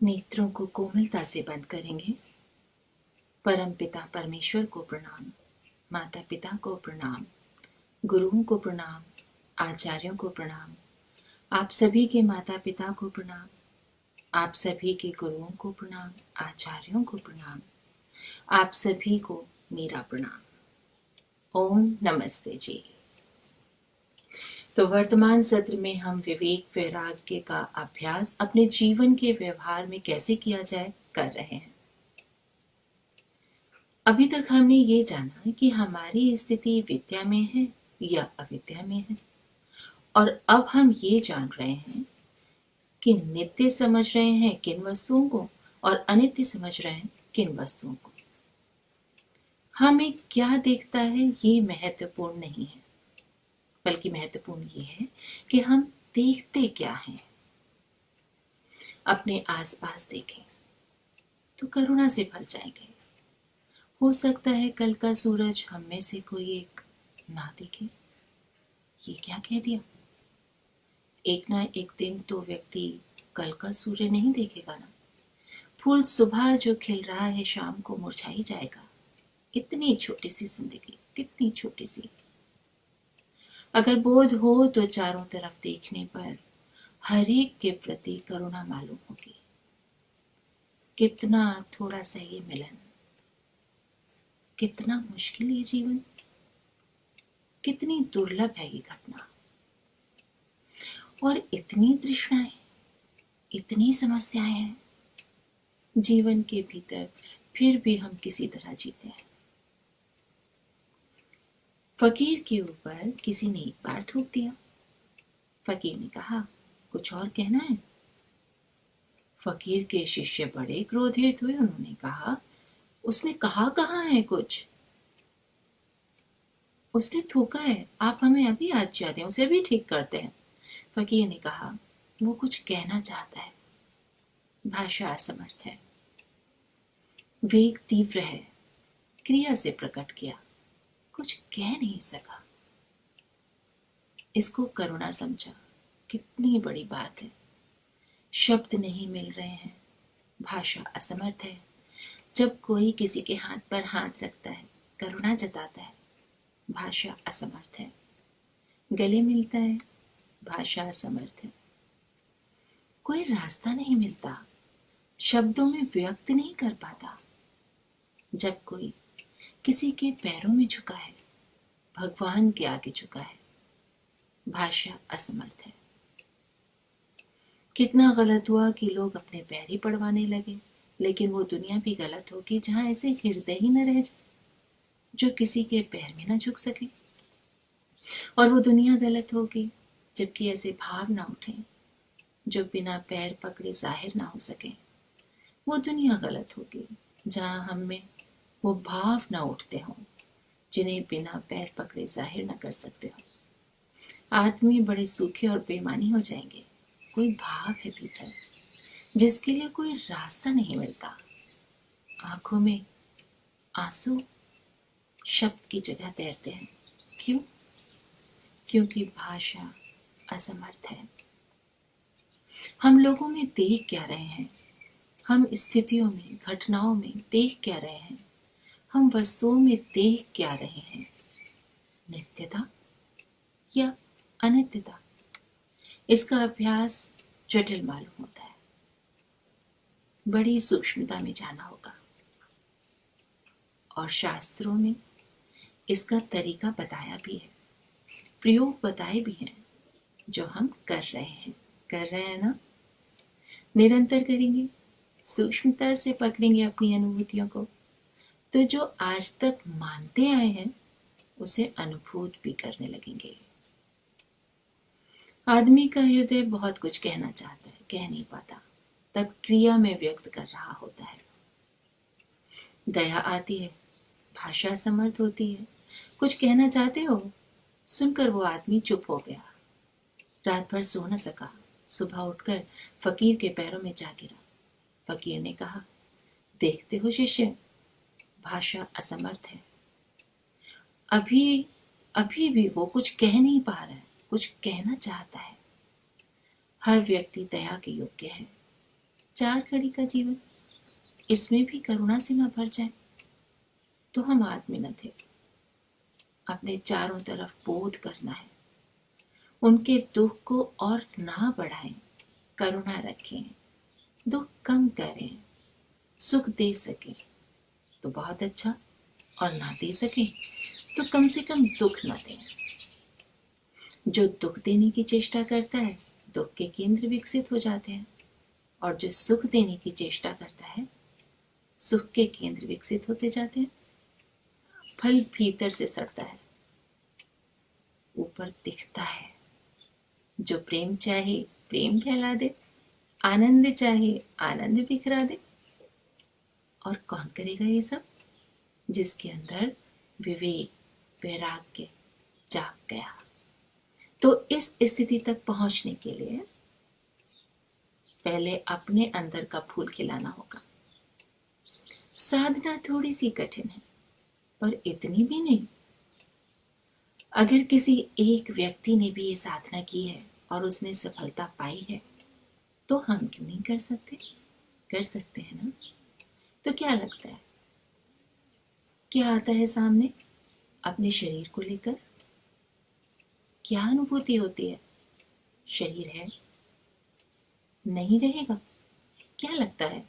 नेत्रों को कोमलता से बंद करेंगे। परम पिता परमेश्वर को प्रणाम, माता पिता को प्रणाम, गुरुओं को प्रणाम, आचार्यों को प्रणाम, आप सभी के माता पिता को प्रणाम, आप सभी के गुरुओं को प्रणाम, आचार्यों को प्रणाम, आप सभी को मेरा प्रणाम। ओम नमस्ते जी। तो वर्तमान सत्र में हम विवेक वैराग्य का अभ्यास अपने जीवन के व्यवहार में कैसे किया जाए कर रहे हैं। अभी तक हमने ये जाना कि हमारी स्थिति विद्या में है या अविद्या में है, और अब हम ये जान रहे हैं कि नित्य समझ रहे हैं किन वस्तुओं को और अनित्य समझ रहे हैं किन वस्तुओं को। हमें क्या दिखता है ये महत्वपूर्ण नहीं है, बल्कि महत्वपूर्ण ये है कि हम देखते क्या हैं। अपने आसपास देखें तो करुणा से भर जाएंगे। हो सकता है कल का सूरज हम में से कोई एक ना दिखे। ये क्या कह दिया? एक ना एक दिन तो व्यक्ति कल का सूर्य नहीं देखेगा ना। फूल सुबह जो खिल रहा है शाम को मुरझा ही जाएगा। इतनी छोटी सी जिंदगी, कितनी छोटी सी। अगर बोध हो तो चारों तरफ देखने पर हर एक के प्रति करुणा मालूम होगी। कितना थोड़ा सा ये मिलन, कितना मुश्किल ये जीवन, कितनी दुर्लभ है ये घटना, और इतनी तृष्णाएं, इतनी समस्याएं हैं जीवन के भीतर, फिर भी हम किसी तरह जीते हैं। फकीर के ऊपर किसी ने एक बार थूक दिया। फकीर ने कहा, कुछ और कहना है? फकीर के शिष्य बड़े क्रोधित हुए। उन्होंने कहा, उसने कहा कहाँ है कुछ? उसने थूका है, आप हमें अभी आज दें, उसे भी ठीक करते हैं। फकीर ने कहा, वो कुछ कहना चाहता है, भाषा असमर्थ है। वेग तीव्र है, क्रिया से प्रकट किया, कुछ कह नहीं सका। इसको करुणा समझा। कितनी बड़ी बात है। शब्द नहीं मिल रहे हैं, भाषा असमर्थ है। जब कोई किसी के हाथ पर हाथ रखता है, करुणा जताता है, भाषा असमर्थ है। गले मिलता है, भाषा असमर्थ है। कोई रास्ता नहीं मिलता, शब्दों में व्यक्त नहीं कर पाता। जब कोई किसी के पैरों में झुका है, भगवान के आगे झुका है, भाषा असमर्थ है। कितना गलत हुआ कि लोग अपने पैर ही पड़वाने लगे, लेकिन वो दुनिया भी गलत होगी जहां ऐसे हृदय ही न रह जाए जो किसी के पैर में न झुक सके। और वो दुनिया गलत होगी जबकि ऐसे भाव ना उठे जो बिना पैर पकड़े जाहिर ना हो सके। वो दुनिया गलत होगी जहां हम में वो भाव ना उठते हों जिन्हें बिना पैर पकड़े जाहिर ना कर सकते हो। आदमी बड़े सूखे और बेईमानी हो जाएंगे। कोई भाव है भीतर जिसके लिए कोई रास्ता नहीं मिलता। आंखों में आंसू शब्द की जगह तैरते हैं। क्यों? क्योंकि भाषा असमर्थ है। हम लोगों में देख क्या रहे हैं? हम स्थितियों में, घटनाओं में देख क्या रहे हैं? हम वस्तुओं में देख क्या रहे हैं? नित्यता या अनित्यता? इसका अभ्यास जटिल मालूम होता है। बड़ी सूक्ष्मता में जाना होगा, और शास्त्रों में इसका तरीका बताया भी है, प्रयोग बताए भी हैं, जो हम कर रहे हैं ना। निरंतर करेंगे, सूक्ष्मता से पकड़ेंगे अपनी अनुभूतियों को, तो जो आज तक मानते आए हैं उसे अनुभूत भी करने लगेंगे। आदमी का हृदय बहुत कुछ कहना चाहता है, कह नहीं पाता, तब क्रिया में व्यक्त कर रहा होता है। दया आती है, भाषा समर्थ होती है। कुछ कहना चाहते हो, सुनकर वो आदमी चुप हो गया। रात भर सो न सका, सुबह उठकर फकीर के पैरों में जा गिरा। फकीर ने कहा, देखते हो शिष्य, भाषा असमर्थ है। अभी भी वो कुछ कह नहीं पा रहा है, कुछ कहना चाहता है। हर व्यक्ति दया के योग्य है। 4 घड़ी का जीवन, इसमें भी करुणा से न भर जाए तो हम आदमी न थे। अपने चारों तरफ बोध करना है, उनके दुख को और ना बढ़ाएं, करुणा रखें, दुख कम करें, सुख दे सके तो बहुत अच्छा, और ना दे सके तो कम से कम दुख ना दें। जो दुख देने की चेष्टा करता है, दुख के केंद्र विकसित हो जाते हैं, और जो सुख देने की चेष्टा करता है, सुख के केंद्र विकसित होते जाते हैं। फल भीतर से सड़ता है, ऊपर दिखता है। जो प्रेम चाहे प्रेम फैला दे, आनंद चाहे आनंद बिखरा दे। और कौन करेगा ये सब? जिसके अंदर विवेक वैराग्य जाग गया। तो इस स्थिति तक पहुंचने के लिए पहले अपने अंदर का फूल खिलाना होगा। साधना थोड़ी सी कठिन है, पर इतनी भी नहीं। अगर किसी एक व्यक्ति ने भी ये साधना की है और उसने सफलता पाई है, तो हम क्यों नहीं कर सकते? कर सकते हैं ना? तो क्या लगता है, क्या आता है सामने अपने शरीर को लेकर? क्या अनुभूति होती है? शरीर है, नहीं रहेगा। क्या लगता है?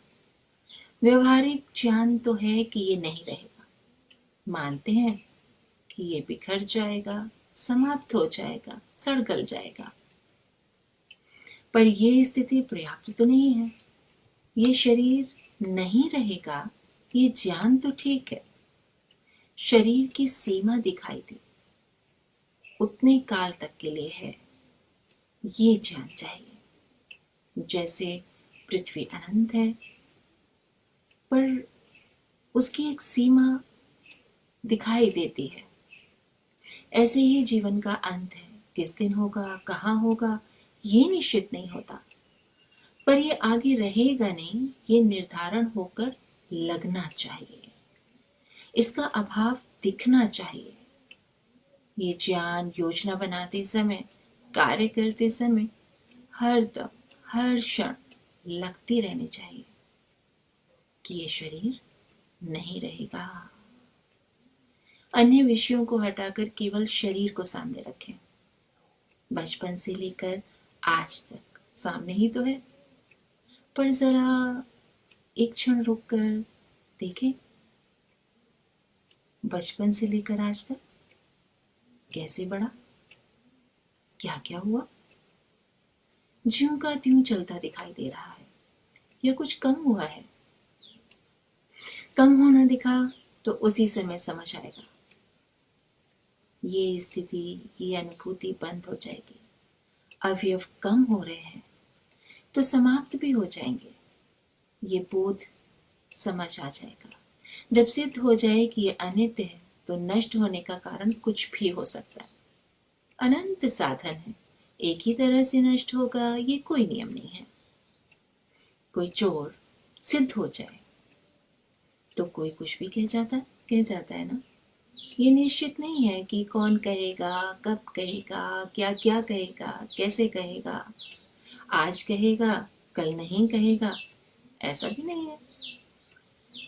व्यवहारिक ज्ञान तो है कि ये नहीं रहेगा, मानते हैं कि ये बिखर जाएगा, समाप्त हो जाएगा, सड़ गल जाएगा। पर ये स्थिति पर्याप्त तो नहीं है। ये शरीर नहीं रहेगा, ये ज्ञान तो ठीक है। शरीर की सीमा दिखाई दी, उतने काल तक के लिए है, ये ज्ञान चाहिए। जैसे पृथ्वी अनंत है, पर उसकी एक सीमा दिखाई देती है। ऐसे ही जीवन का अंत है, किस दिन होगा, कहाँ होगा, ये निश्चित नहीं होता। पर ये आगे रहेगा नहीं, ये निर्धारण होकर लगना चाहिए, इसका अभाव दिखना चाहिए। ये ज्ञान योजना बनाते समय, कार्य करते समय, हर दम हर क्षण लगती रहनी चाहिए कि ये शरीर नहीं रहेगा। अन्य विषयों को हटाकर केवल शरीर को सामने रखें। बचपन से लेकर आज तक सामने ही तो है, पर जरा एक क्षण रुककर देखें, बचपन से लेकर आज तक कैसे बढ़ा, क्या क्या हुआ? ज्यों का त्यों चलता दिखाई दे रहा है, या कुछ कम हुआ है? कम होना दिखा तो उसी समय समझ आएगा, ये स्थिति, ये अनुभूति बंद हो जाएगी। अवयव कम हो रहे हैं तो समाप्त भी हो जाएंगे, ये बोध समझ आ जाएगा। जब सिद्ध हो जाए कि ये अनित्य है, तो नष्ट होने का कारण कुछ भी हो सकता है। अनंत साधन है, एक ही तरह से नष्ट होगा ये कोई नियम नहीं है। कोई चोर सिद्ध हो जाए तो कोई कुछ भी कह जाता है ना। ये निश्चित नहीं है कि कौन कहेगा, कब कहेगा, क्या क्या कहेगा, कैसे कहेगा, आज कहेगा कल नहीं कहेगा, ऐसा भी नहीं है।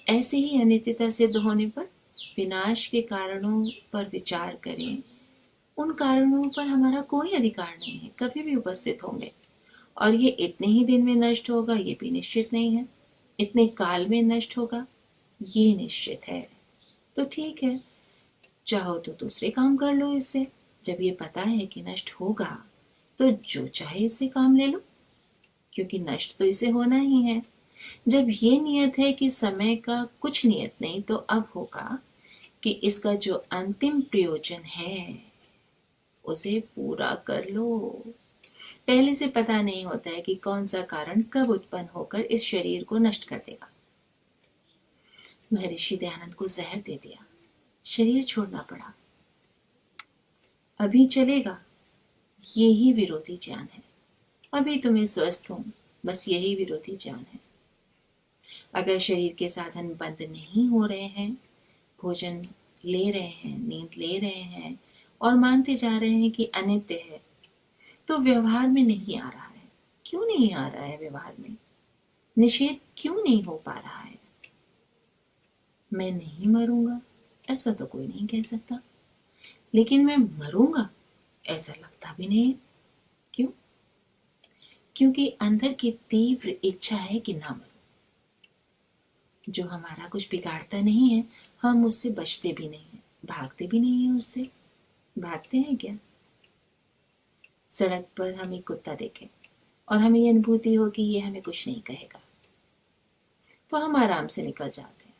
ऐसे ही अनित्यता सिद्ध होने पर विनाश के कारणों पर विचार करें। उन कारणों पर हमारा कोई अधिकार नहीं है, कभी भी उपस्थित होंगे, और ये इतने ही दिन में नष्ट होगा ये भी निश्चित नहीं है, इतने काल में नष्ट होगा ये निश्चित है। तो ठीक है, चाहो तो दूसरे काम कर लो इससे। जब ये पता है कि नष्ट होगा तो जो चाहे इससे काम ले लो, क्योंकि नष्ट तो इसे होना ही है। जब ये नियत है कि समय का कुछ नियत नहीं, तो अब होगा कि इसका जो अंतिम प्रयोजन है उसे पूरा कर लो। पहले से पता नहीं होता है कि कौन सा कारण कब उत्पन्न होकर इस शरीर को नष्ट कर देगा। महर्षि दयानंद को जहर दे दिया, शरीर छोड़ना पड़ा। अभी चलेगा, यही विरोधी ज्ञान है। अभी तुम्हें स्वस्थ हो, बस यही विरोधी ज्ञान है। अगर शरीर के साधन बंद नहीं हो रहे हैं, भोजन ले रहे हैं, नींद ले रहे हैं, और मानते जा रहे हैं कि अनित्य है, तो व्यवहार में नहीं आ रहा है। क्यों नहीं आ रहा है व्यवहार में? निषेध क्यों नहीं हो पा रहा है? मैं नहीं मरूंगा ऐसा तो कोई नहीं कह सकता, लेकिन मैं मरूंगा ऐसा लगता भी नहीं। क्यों? क्योंकि अंदर की तीव्र इच्छा है कि ना मरूं। जो हमारा कुछ बिगाड़ता नहीं है, हम उससे बचते भी नहीं है, भागते भी नहीं है उससे। भागते हैं क्या? सड़क पर हम एक कुत्ता देखें और हमें ये अनुभूति हो कि ये हमें कुछ नहीं कहेगा, तो हम आराम से निकल जाते हैं।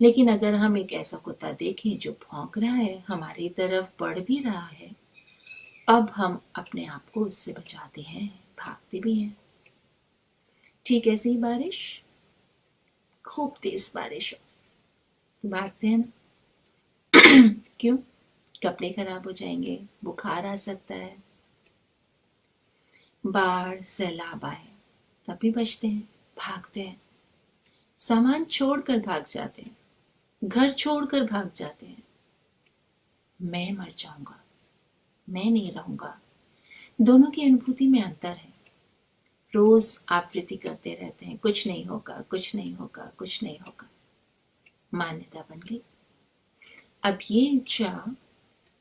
लेकिन अगर हम एक ऐसा कुत्ता देखें जो भौंक रहा है, हमारी तरफ बढ़ भी रहा है, अब हम अपने आप को उससे बचाते हैं, भागते भी हैं। ठीक ऐसी ही बारिश, खूब तेज बारिश हो तो भागते हैं ना। क्यों? कपड़े खराब हो जाएंगे, बुखार आ सकता है, बाढ़ सैलाब आए तब भी बचते हैं, भागते हैं। सामान छोड़कर भाग जाते हैं, घर छोड़कर भाग जाते हैं। मैं मर जाऊंगा, मैं नहीं रहूंगा, दोनों की अनुभूति में अंतर है। रोज आवृत्ति करते रहते हैं, कुछ नहीं होगा, कुछ नहीं होगा, कुछ नहीं होगा, मान्यता बन गई। अब ये इच्छा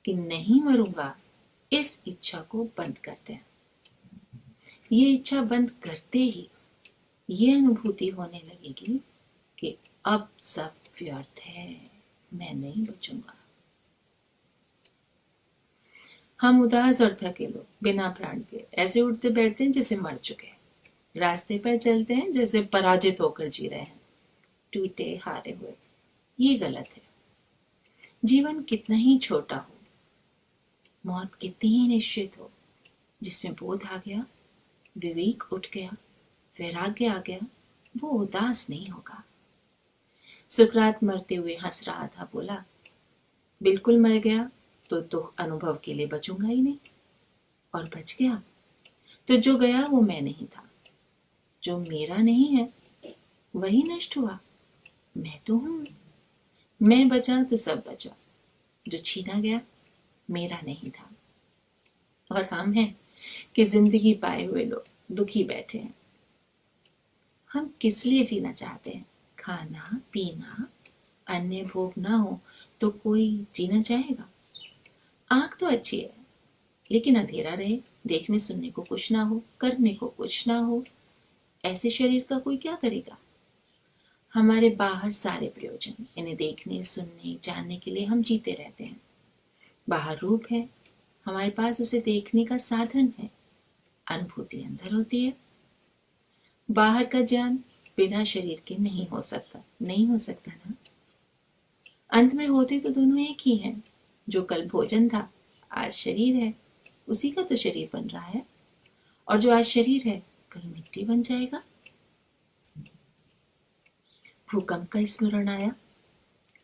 कि नहीं मरूंगा, इस इच्छा को बंद करते हैं। ये इच्छा बंद करते ही ये अनुभूति होने लगेगी कि अब सब व्यर्थ है, मैं नहीं बचूंगा। हम उदास और थके लोग बिना प्राण के ऐसे उठते बैठते हैं जैसे मर चुके हैं। रास्ते पर चलते हैं जैसे पराजित होकर जी रहे हैं, टूटे हारे हुए। ये गलत है। जीवन कितना ही छोटा हो, मौत कितनी ही निश्चित हो, जिसमें बोध आ गया, विवेक उठ गया, वैराग्य आ गया, वो उदास नहीं होगा। सुकरात मरते हुए हंस रहा था, बोला बिल्कुल मर गया तो दुख अनुभव के लिए बचूंगा ही नहीं, और बच गया तो जो गया वो मैं नहीं था, जो मेरा नहीं है वही नष्ट हुआ, मैं तो हूं। मैं बचा तो सब बचा, जो छीना गया मेरा नहीं था। और हम हैं कि जिंदगी पाए हुए लोग दुखी बैठे हैं। हम किस लिए जीना चाहते हैं? खाना पीना, अन्य भोग ना हो तो कोई जीना चाहेगा? आंख तो अच्छी है, लेकिन अंधेरा रहे, देखने सुनने को कुछ ना हो, करने को कुछ ना हो, ऐसे शरीर का कोई क्या करेगा? हमारे बाहर सारे प्रयोजन, इन्हें देखने सुनने जानने के लिए हम जीते रहते हैं। बाहर रूप है, हमारे पास उसे देखने का साधन है, अनुभूति अंदर होती है। बाहर का ज्ञान बिना शरीर के नहीं हो सकता, नहीं हो सकता ना। अंत में होते तो दोनों एक ही हैं। जो कल भोजन था आज शरीर है, उसी का तो शरीर बन रहा है, और जो आज शरीर है कल मिट्टी बन जाएगा। भूकंप का स्मरण आया।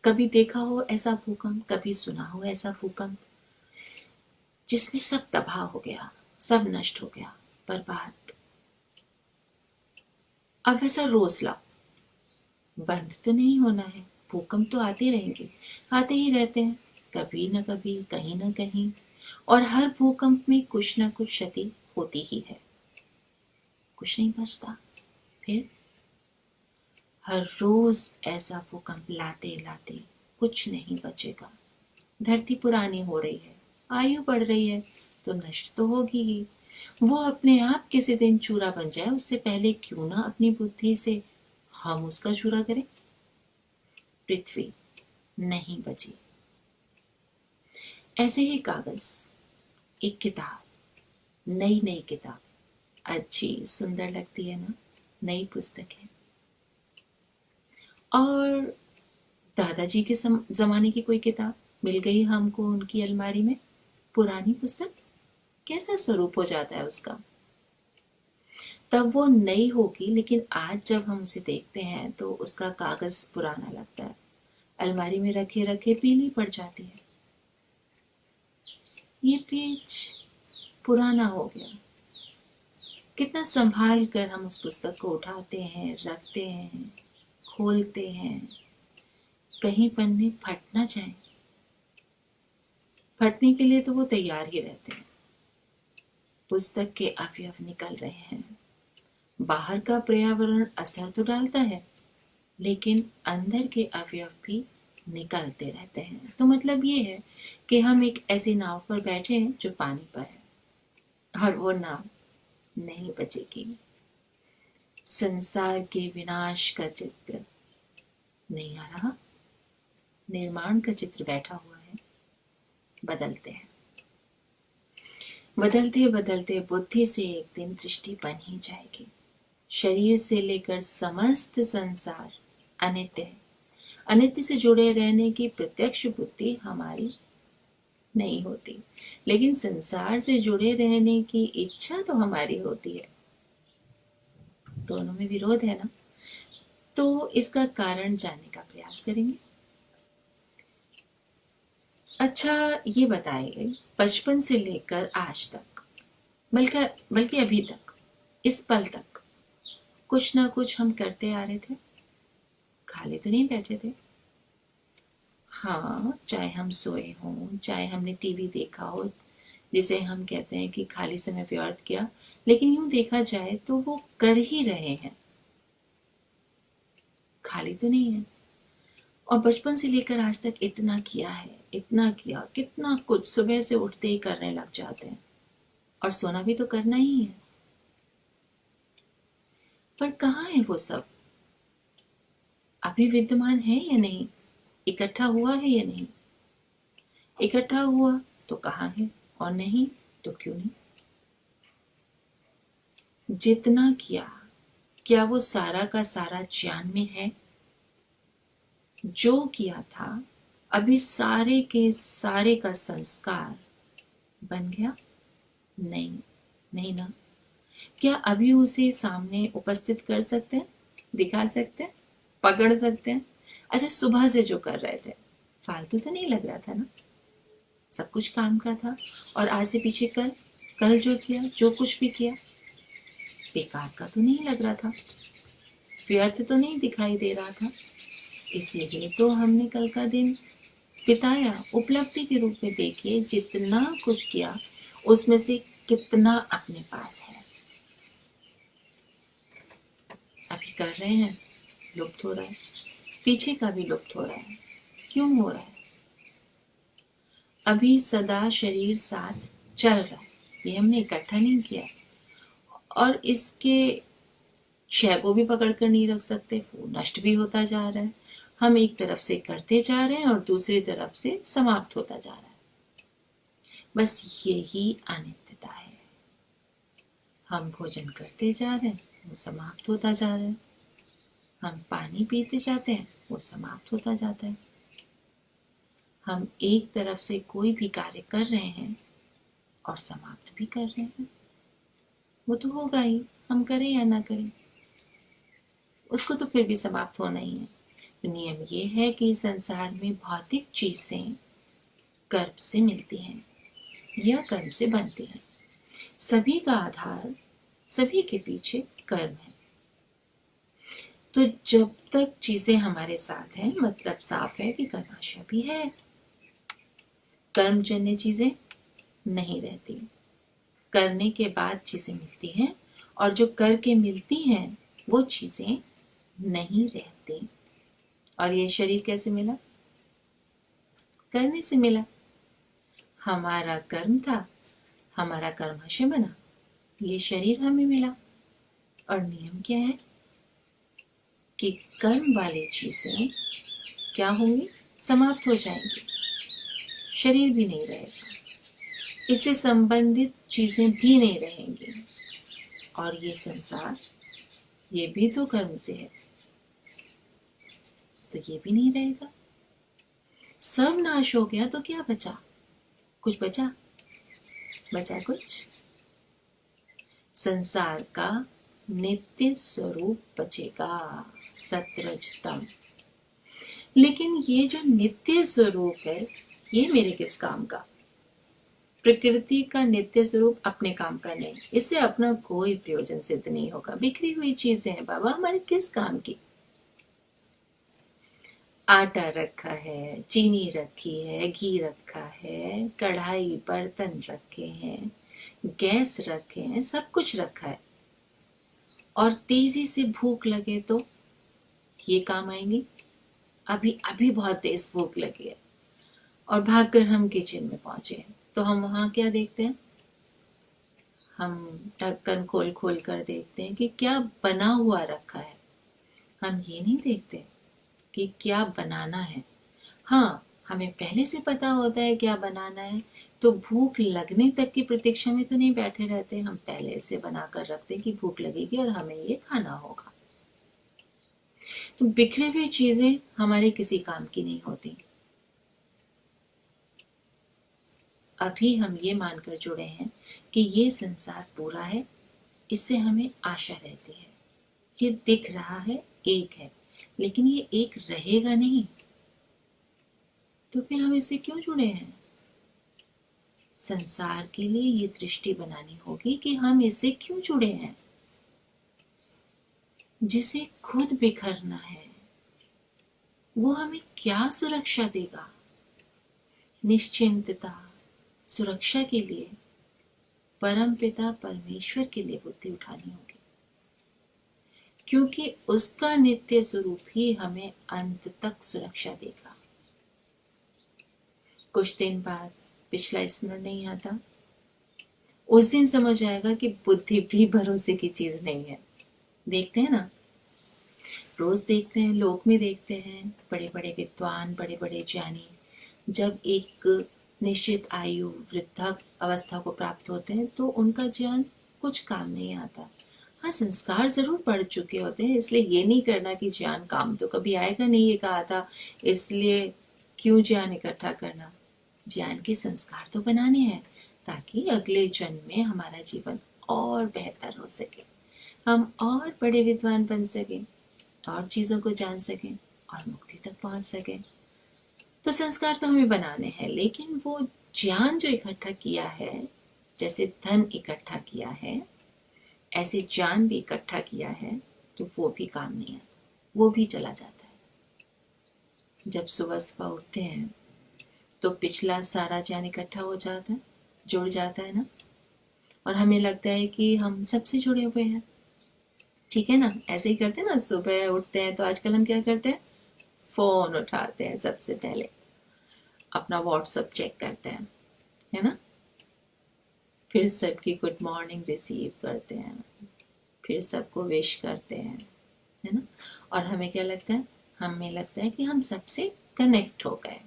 कभी देखा हो ऐसा भूकंप, कभी सुना हो ऐसा भूकंप जिसमें सब तबाह हो गया, सब नष्ट हो गया, बर्बाद। अब ऐसा रोज लाओ, बंद तो नहीं होना है। भूकंप तो आते रहेंगे, आते ही रहते हैं, कभी न कभी, कहीं न कहीं, और हर भूकंप में कुछ न कुछ क्षति होती ही है, कुछ नहीं बचता। फिर हर रोज ऐसा भूकंप लाते लाते कुछ नहीं बचेगा। धरती पुरानी हो रही है, आयु बढ़ रही है, तो नष्ट तो होगी ही। वो अपने आप किसी दिन चूरा बन जाए, उससे पहले क्यों ना अपनी बुद्धि से हम उसका चूरा करें। पृथ्वी नहीं बची। ऐसे ही कागज, एक किताब, नई नई किताब, अच्छी सुंदर लगती है ना, नई पुस्तक है। और दादाजी के जमाने की कोई किताब मिल गई हमको उनकी अलमारी में, पुरानी पुस्तक, कैसा स्वरूप हो जाता है उसका। तब वो नई होगी, लेकिन आज जब हम उसे देखते हैं तो उसका कागज पुराना लगता है, अलमारी में रखे रखे पीली पड़ जाती है। ये पेज पुराना हो गया। कितना संभाल कर हम उस पुस्तक को उठाते हैं, रखते हैं, खोलते हैं, कहीं पन्ने फट ना जाए। फटने के लिए तो वो तैयार ही रहते हैं। पुस्तक के अवयव निकल रहे हैं, बाहर का पर्यावरण असर तो डालता है, लेकिन अंदर के अवयव भी निकलते रहते हैं। तो मतलब ये है कि हम एक ऐसी नाव पर बैठे हैं जो पानी पर है और वो नाव नहीं बचेगी। संसार के विनाश का चित्र नहीं आ रहा, निर्माण का चित्र बैठा हुआ है। बदलते हैं, बदलते बदलते बुद्धि से एक दिन दृष्टि बन ही जाएगी। शरीर से लेकर समस्त संसार अनित्य है। अनित्य से जुड़े रहने की प्रत्यक्ष बुद्धि हमारी नहीं होती, लेकिन संसार से जुड़े रहने की इच्छा तो हमारी होती है। दोनों में विरोध है ना। तो इसका कारण जानने का प्रयास करेंगे। अच्छा, ये बताइए, बचपन से लेकर आज तक, बल्कि अभी तक, इस पल तक कुछ ना कुछ हम करते आ रहे थे, खाली तो नहीं बैठे थे। हाँ, चाहे हम सोए हों, चाहे हमने टीवी देखा हो, जिसे हम कहते हैं कि खाली समय व्यर्थ किया, लेकिन यूं देखा जाए तो वो कर ही रहे हैं, खाली तो नहीं है। और बचपन से लेकर आज तक इतना किया है, इतना किया, कितना कुछ सुबह से उठते ही करने लग जाते हैं, और सोना भी तो करना ही है। पर कहाँ है वो सब? अभी विद्यमान है या नहीं? इकट्ठा हुआ है या नहीं? इकट्ठा हुआ तो कहाँ है, और नहीं तो क्यों नहीं? जितना किया, क्या वो सारा का सारा ज्ञान में है? जो किया था अभी सारे के सारे का संस्कार बन गया? नहीं, नहीं ना। क्या अभी उसे सामने उपस्थित कर सकते हैं, दिखा सकते हैं, पकड़ सकते हैं? अच्छा, सुबह से जो कर रहे थे फालतू तो नहीं लग रहा था ना? सब कुछ काम का था। और आज से पीछे कल जो किया, जो कुछ भी किया, बेकार का तो नहीं लग रहा था, व्यर्थ तो नहीं दिखाई दे रहा था। इसलिए तो हमने कल का दिन बिताया, उपलब्धि के रूप में देखिए जितना कुछ किया उसमें से कितना अपने पास है। अभी कर रहे हैं, लुप्त हो रहा है, पीछे का भी लुप्त हो रहा है। क्यों हो रहा है? अभी सदा शरीर साथ चल रहा है, ये हमने इकट्ठा नहीं किया, और इसके क्षय को भी पकड़ कर नहीं रख सकते, वो नष्ट भी होता जा रहा है। हम एक तरफ से करते जा रहे हैं और दूसरी तरफ से समाप्त होता जा रहा है। बस यही अनित्यता है। हम भोजन करते जा रहे हैं, वो समाप्त होता जा रहा है। हम पानी पीते जाते हैं, वो समाप्त होता जाता है। हम एक तरफ से कोई भी कार्य कर रहे हैं और समाप्त भी कर रहे हैं। वो तो होगा ही, हम करें या ना करें, उसको तो फिर भी समाप्त होना ही है। नियम ये है कि संसार में भौतिक चीजें कर्म से मिलती हैं या कर्म से बनती हैं। सभी का आधार, सभी के पीछे कर्म है। तो जब तक चीजें हमारे साथ हैं, मतलब साफ है कि कर्माशय भी है। कर्मजन्य चीजें नहीं रहती, करने के बाद चीजें मिलती हैं, और जो करके मिलती हैं वो चीजें नहीं रहती। और ये शरीर कैसे मिला? करने से मिला। हमारा कर्म था, हमारा कर्माशय बना, ये शरीर हमें मिला। और नियम क्या है कि कर्म वाली चीजें क्या होंगी? समाप्त हो जाएंगी, शरीर भी नहीं रहेगा, इससे संबंधित चीजें भी नहीं रहेंगी, और ये संसार, ये भी तो कर्म से है, तो ये भी नहीं रहेगा। सब नाश हो गया तो क्या बचा? कुछ बचा? बचा कुछ? संसार का नित्य स्वरूप बचेगा, सत्रजतम। लेकिन ये जो नित्य स्वरूप है, ये मेरे किस काम का? प्रकृति का नित्य स्वरूप अपने काम का नहीं, इससे अपना कोई प्रयोजन सिद्ध नहीं होगा। बिखरी हुई चीजें हैं बाबा, हमारे किस काम की? आटा रखा है, चीनी रखी है, घी रखा है, कढ़ाई बर्तन रखे हैं, गैस रखे हैं, सब कुछ रखा है, और तेजी से भूख लगे तो ये काम आएंगी। अभी अभी बहुत तेज भूख लगी है और भागकर हम किचन में पहुंचे हैं, तो हम वहां क्या देखते हैं? हम ढक्कन खोल खोल कर देखते हैं कि क्या बना हुआ रखा है। हम ये नहीं देखते कि क्या बनाना है। हाँ, हमें पहले से पता होता है क्या बनाना है, तो भूख लगने तक की प्रतीक्षा में तो नहीं बैठे रहते। हम पहले से बना कर रखते कि भूख लगेगी और हमें ये खाना होगा। तो बिखरी हुई चीजें हमारे किसी काम की नहीं होती। अभी हम ये मानकर जुड़े हैं कि ये संसार पूरा है, इससे हमें आशा रहती है। ये दिख रहा है, एक है, लेकिन ये एक रहेगा नहीं। तो फिर हम इससे क्यों जुड़े हैं? संसार के लिए ये दृष्टि बनानी होगी कि हम इससे क्यों जुड़े हैं। जिसे खुद बिखरना है वो हमें क्या सुरक्षा देगा? निश्चिंतता, सुरक्षा के लिए परम पिता परमेश्वर के लिए बुद्धि उठानी होगी, क्योंकि उसका नित्य स्वरूप ही हमें अंत तक सुरक्षा देगा। कुछ दिन बाद पिछला स्मरण नहीं आता, उस दिन समझ आएगा कि बुद्धि भी भरोसे की चीज नहीं है। देखते हैं ना, रोज देखते हैं, लोक में देखते हैं, बड़े बड़े विद्वान, बड़े बड़े ज्ञानी जब एक निश्चित आयु वृद्धा अवस्था को प्राप्त होते हैं तो उनका ज्ञान कुछ काम नहीं आता। हाँ, संस्कार जरूर पढ़ चुके होते हैं, इसलिए ये नहीं करना कि ज्ञान काम तो कभी आएगा नहीं, ये कहा था, इसलिए क्यों ज्ञान इकट्ठा करना। ज्ञान के संस्कार तो बनाने हैं ताकि अगले जन्म में हमारा जीवन और बेहतर हो सके, हम और बड़े विद्वान बन सके, और चीजों को जान सकें और मुक्ति तक पहुंच सके। तो संस्कार तो हमें बनाने हैं, लेकिन वो ज्ञान जो इकट्ठा किया है, जैसे धन इकट्ठा किया है, ऐसे ज्ञान भी इकट्ठा किया है, तो वो भी काम नहीं आता, वो भी चला जाता है। जब सुबह सुबह उठते हैं तो पिछला सारा ज्ञान इकट्ठा हो जाता है, जुड़ जाता है ना, और हमें लगता है कि हम सबसे जुड़े हुए हैं। ठीक है ना, ऐसे ही करते हैं ना, सुबह उठते हैं तो आजकल हम क्या करते हैं? फोन उठाते हैं, सबसे पहले अपना व्हाट्सएप चेक करते हैं, है ना, फिर सबकी गुड मॉर्निंग रिसीव करते हैं, फिर सबको विश करते हैं, है ना। और हमें क्या लगता है? हमें लगता है कि हम सबसे कनेक्ट हो गए,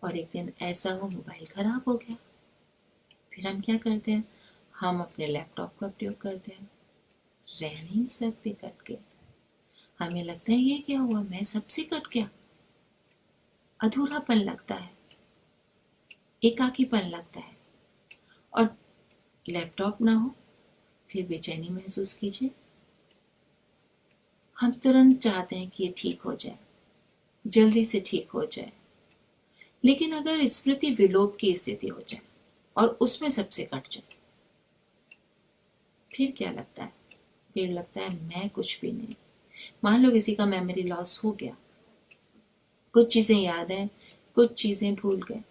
और एक दिन ऐसा हो मोबाइल खराब हो गया, फिर हम क्या करते हैं? हम अपने लैपटॉप का प्रयोग करते हैं, रह नहीं सकते कट के। हमें लगता है ये क्या हुआ, मैं सबसे कट गया। अधूरापन लगता है, एकाकीपन लगता है, और लैपटॉप ना हो फिर बेचैनी महसूस कीजिए। हम तुरंत चाहते हैं कि ये ठीक हो जाए, जल्दी से ठीक हो जाए, लेकिन अगर स्मृति विलोप की स्थिति हो जाए और उसमें सबसे कट जाए, फिर क्या लगता है? फिर लगता है मैं कुछ भी नहीं। मान लो किसी का मेमोरी लॉस हो गया, कुछ चीजें याद है, कुछ चीजें भूल गए।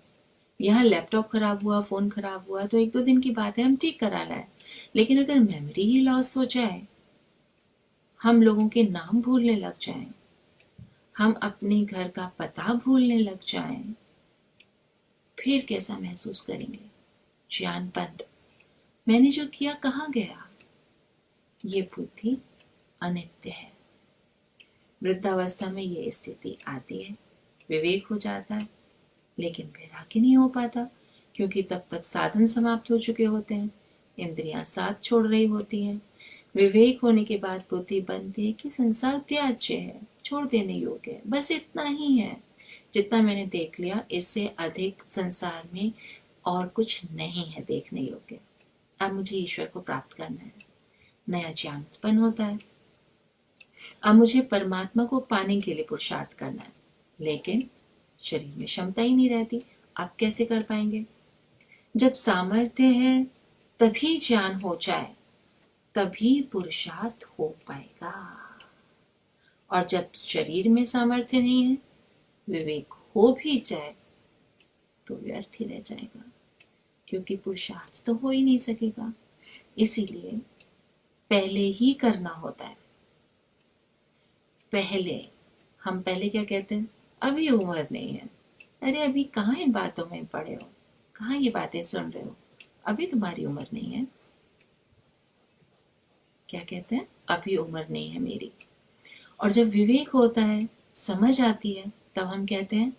यहाँ लैपटॉप खराब हुआ, फोन खराब हुआ तो एक दो दिन की बात है, हम ठीक करा लाए, लेकिन अगर मेमोरी ही लॉस हो जाए, हम लोगों के नाम भूलने लग जाएं, हम अपने घर का पता भूलने लग जाएं, फिर कैसा महसूस करेंगे? ज्ञान बंद, मैंने जो किया कहाँ गया? ये बुद्धि अनित्य है। वृद्धावस्था में ये स्थिति आती है, विवेक हो जाता है, लेकिन वैराग्य नहीं हो पाता, क्योंकि तब तक साधन समाप्त हो चुके होते हैं, इंद्रियां साथ छोड़ रही होती हैं। विवेक होने के बाद बुद्धि बनती है कि संसार त्याज्य है, छोड़ देने योग्य है, बस इतना ही है, जितना मैंने देख लिया, इससे अधिक संसार में और कुछ नहीं है देखने योग्य। अब मुझे ईश्वर को प्राप्त करना है, नया ज्ञान उत्पन्न होता है। अब मुझे परमात्मा को पाने के लिए पुरुषार्थ करना है, लेकिन शरीर में क्षमता ही नहीं रहती। अब कैसे कर पाएंगे? जब सामर्थ्य है तभी ज्ञान हो जाए, तभी पुरुषार्थ हो पाएगा। और जब शरीर में सामर्थ्य नहीं है, विवेक हो भी जाए तो व्यर्थ ही रह जाएगा, क्योंकि पुरुषार्थ तो हो ही नहीं सकेगा। इसीलिए पहले ही करना होता है। हम पहले क्या कहते हैं, अभी उम्र नहीं है, अरे अभी कहाँ इन बातों में पड़े हो, कहाँ ये बातें सुन रहे हो, अभी तुम्हारी उम्र नहीं है। क्या कहते हैं, अभी उम्र नहीं है मेरी। और जब विवेक होता है, समझ आती है, तब हम कहते हैं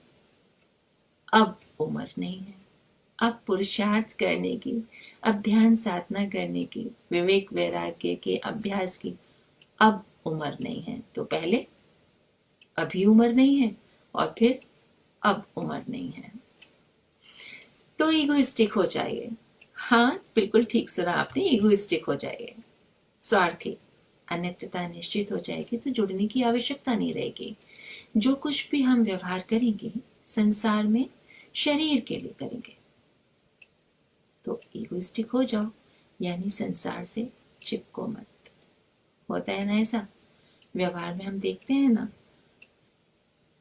अब उम्र नहीं है, अब पुरुषार्थ करने की, अब ध्यान साधना करने की, विवेक वैराग्य के अभ्यास की अब उम्र नहीं है। तो पहले अभी उम्र नहीं है, और फिर अब उम्र नहीं है। तो ईगोइस्टिक हो जाइए। हाँ, बिल्कुल ठीक सुना आपने, ईगोइस्टिक हो जाइए, स्वार्थी। अनित्यता निश्चित हो जाएगी तो जुड़ने की आवश्यकता नहीं रहेगी। जो कुछ भी हम व्यवहार करेंगे संसार में, शरीर के लिए करेंगे। तो ईगोइस्टिक हो जाओ, यानी संसार से चिपको मत। होता है ना ऐसा, व्यवहार में हम देखते हैं ना,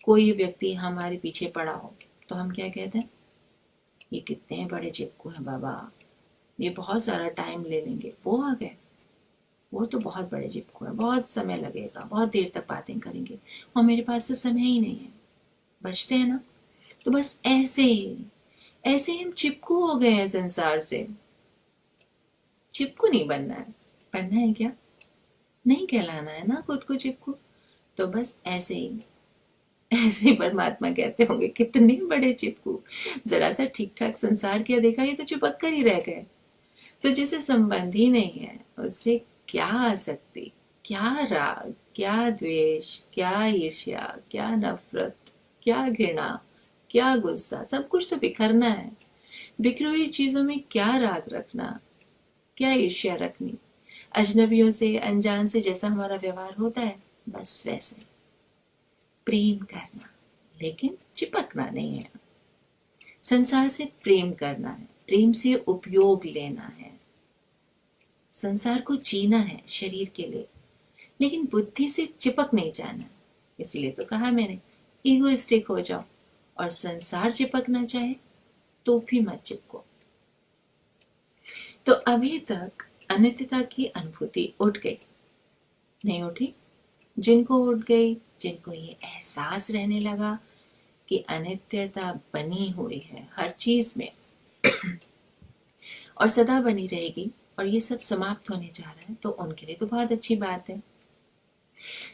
कोई व्यक्ति हमारे पीछे पड़ा हो तो हम क्या कहते हैं, ये कितने बड़े चिपकू हैं बाबा, ये बहुत सारा टाइम ले लेंगे, वो आ गए, वो तो बहुत बड़े चिपकू है, बहुत समय लगेगा, बहुत देर तक बातें करेंगे, और मेरे पास तो समय ही नहीं है। बचते हैं ना। तो बस ऐसे ही हम चिपकू हो गए हैं संसार से। चिपकू नहीं बनना है। बनना है क्या, नहीं कहलाना है ना खुद को चिपकू। तो बस ऐसे ही परमात्मा कहते होंगे, कितने बड़े चिपकू, जरा सा ठीक ठाक संसार किया, देखा ये तो चिपक कर ही रह गए। तो जिसे संबंध ही नहीं है उससे क्या आसक्ति, क्या राग, क्या द्वेष, क्या ईर्ष्या, क्या नफरत, क्या घृणा, क्या गुस्सा, सब कुछ तो बिखरना है। बिखरी हुई चीजों में क्या राग रखना, क्या ईर्ष्या रखनी। अजनबियों से, अनजान से जैसा हमारा व्यवहार होता है, बस वैसे प्रेम करना, लेकिन चिपकना नहीं है। संसार से प्रेम करना है, प्रेम से उपयोग लेना है, संसार को जीना है शरीर के लिए, लेकिन बुद्धि से चिपक नहीं जाना। इसलिए तो कहा मैंने, ईगोइस्टिक हो जाओ, और संसार चिपकना चाहे तो भी मत चिपको। तो अभी तक अनित्यता की अनुभूति उठ गई, नहीं उठी? जिनको उठ गई, जिनको ये एहसास रहने लगा कि अनित्यता बनी हुई है हर चीज में और सदा बनी रहेगी, और ये सब समाप्त होने जा रहा है, तो उनके लिए तो बहुत अच्छी बात है।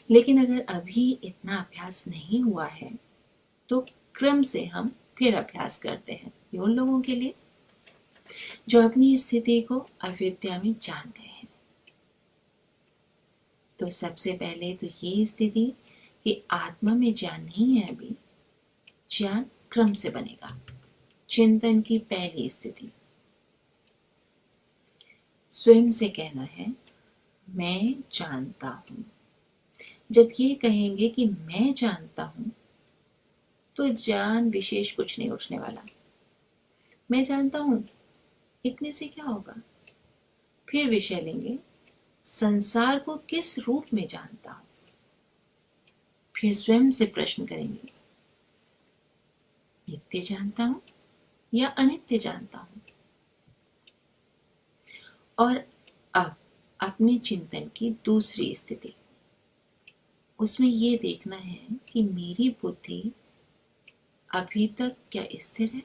लेकिन अगर अभी इतना अभ्यास नहीं हुआ है तो क्रम से हम फिर अभ्यास करते हैं। ये उन लोगों के लिए जो अपनी स्थिति को अविद्या में जान गए हैं। तो सबसे पहले तो ये स्थिति कि आत्मा में ज्ञान नहीं है, अभी ज्ञान क्रम से बनेगा। चिंतन की पहली स्थिति, स्वयं से कहना है मैं जानता हूं। जब ये कहेंगे कि मैं जानता हूं, तो ज्ञान विशेष कुछ नहीं उठने वाला। मैं जानता हूं, इतने से क्या होगा। फिर विषय लेंगे, संसार को किस रूप में जानता हूं। फिर स्वयं से प्रश्न करेंगे, नित्य जानता हूं या अनित्य जानता हूं। और अब अपने चिंतन की दूसरी स्थिति, उसमें ये देखना है कि मेरी बुद्धि अभी तक क्या स्थिर है।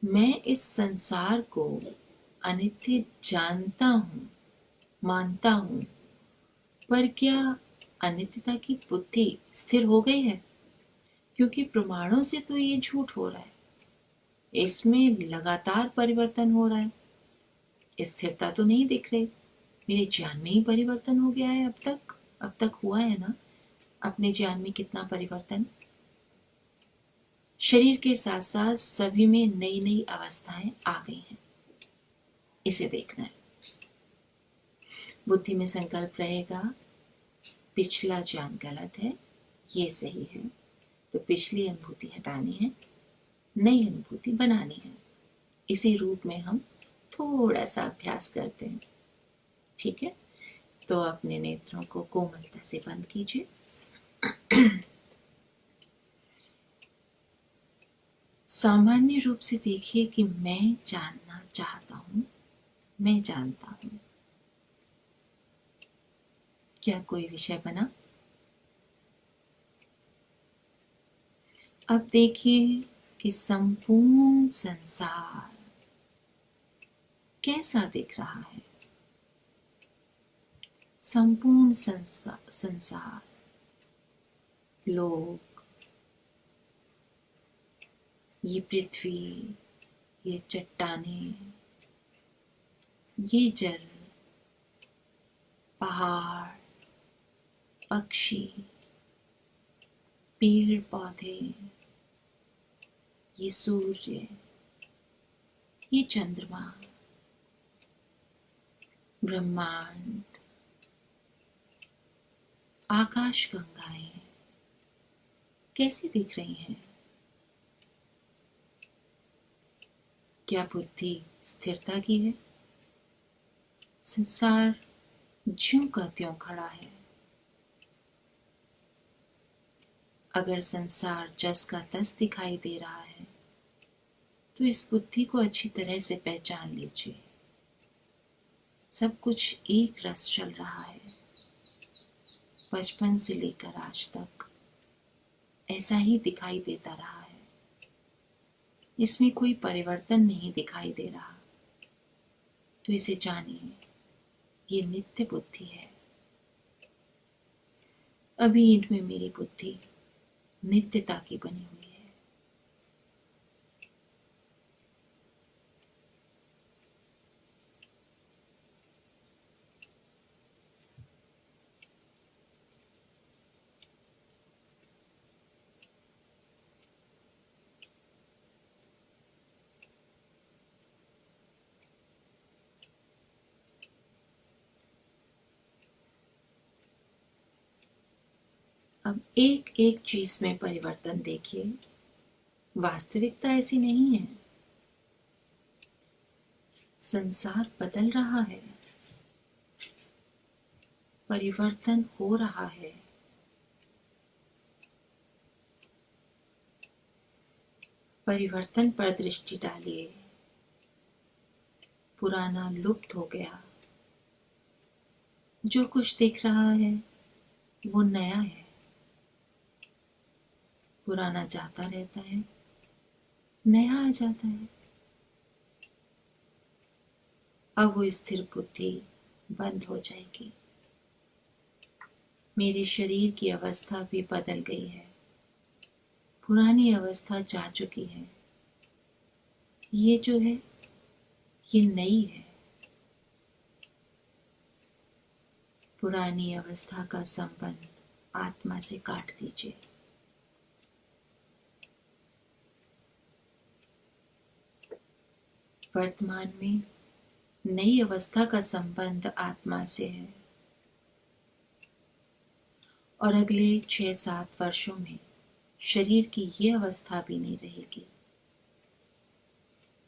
मैं इस संसार को अनित्य जानता हूं, मानता हूं, पर क्या अनित्यता की बुद्धि स्थिर हो गई है? क्योंकि प्रमाणों से तो ये झूठ हो रहा है, इसमें लगातार परिवर्तन हो रहा है, स्थिरता तो नहीं दिख रही। मेरे ज्ञान में ही परिवर्तन हो गया है अब तक हुआ है ना अपने ज्ञान में कितना परिवर्तन। शरीर के साथ साथ सभी में नई नई अवस्थाएं आ गई हैं, इसे देखना है। बुद्धि में संकल्प रहेगा पिछला ज्ञान गलत है, ये सही है, तो पिछली अनुभूति हटानी है, नई अनुभूति बनानी है। इसी रूप में हम थोड़ा सा अभ्यास करते हैं। ठीक है, तो अपने नेत्रों को कोमलता से बंद कीजिए। सामान्य रूप से देखिए कि मैं जानना चाहता हूं, मैं जानता हूं। क्या कोई विषय बना? अब देखिए कि संपूर्ण संसार कैसा दिख रहा है। संपूर्ण संसार, लोग, ये पृथ्वी, ये चट्टानें, ये जल, पहाड़, पक्षी, पेड़ पौधे, ये सूर्य, ये चंद्रमा, ब्रह्मांड, आकाश गंगाएं कैसी दिख रही हैं? क्या बुद्धि स्थिरता की है? संसार ज्यों का त्यों खड़ा है। अगर संसार जस का तस दिखाई दे रहा है तो इस बुद्धि को अच्छी तरह से पहचान लीजिए। सब कुछ एक रस चल रहा है। बचपन से लेकर आज तक ऐसा ही दिखाई देता रहा है। इसमें कोई परिवर्तन नहीं दिखाई दे रहा। तो इसे जानिए, ये नित्य बुद्धि है। अभी इनमें मेरी बुद्धि नित्यता की बनी हुई है। अब एक एक चीज में परिवर्तन देखिए। वास्तविकता ऐसी नहीं है। संसार बदल रहा है, परिवर्तन हो रहा है। परिवर्तन पर दृष्टि डालिए। पुराना लुप्त हो गया। जो कुछ दिख रहा है वो नया है। पुराना जाता रहता है, नया आ जाता है। अब वो स्थिर बुद्धि बंद हो जाएगी। मेरे शरीर की अवस्था भी बदल गई है। पुरानी अवस्था जा चुकी है। ये जो है ये नई है। पुरानी अवस्था का संबंध आत्मा से काट दीजिए। वर्तमान में नई अवस्था का संबंध आत्मा से है और अगले 6-7 वर्षों में शरीर की ये अवस्था भी नहीं रहेगी।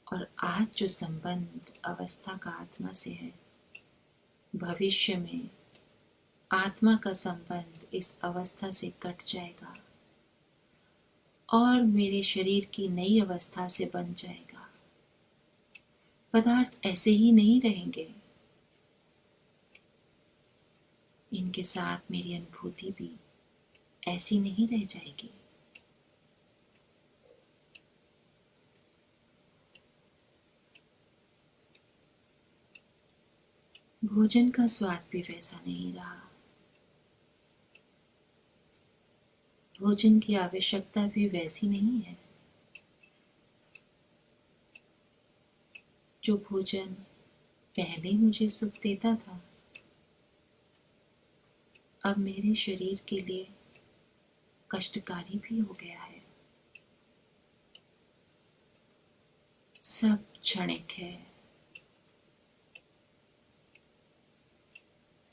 और आज जो संबंध अवस्था का आत्मा से है, भविष्य में आत्मा का संबंध इस अवस्था से कट जाएगा और मेरे शरीर की नई अवस्था से बन जाएगा। पदार्थ ऐसे ही नहीं रहेंगे। इनके साथ मेरी अनुभूति भी ऐसी नहीं रह जाएगी। भोजन का स्वाद भी वैसा नहीं रहा। भोजन की आवश्यकता भी वैसी नहीं है। जो भोजन पहले मुझे सुख देता था, अब मेरे शरीर के लिए कष्टकारी भी हो गया है। सब क्षणिक है।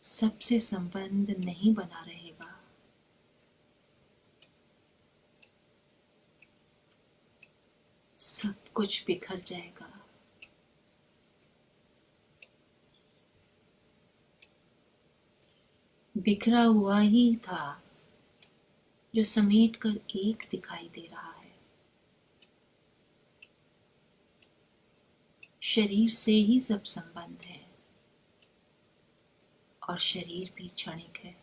सबसे संबंध नहीं बना रहेगा। सब कुछ बिखर जाएगा। बिखरा हुआ ही था जो समेट कर एक दिखाई दे रहा है। शरीर से ही सब संबंध है। और शरीर भी क्षणिक है।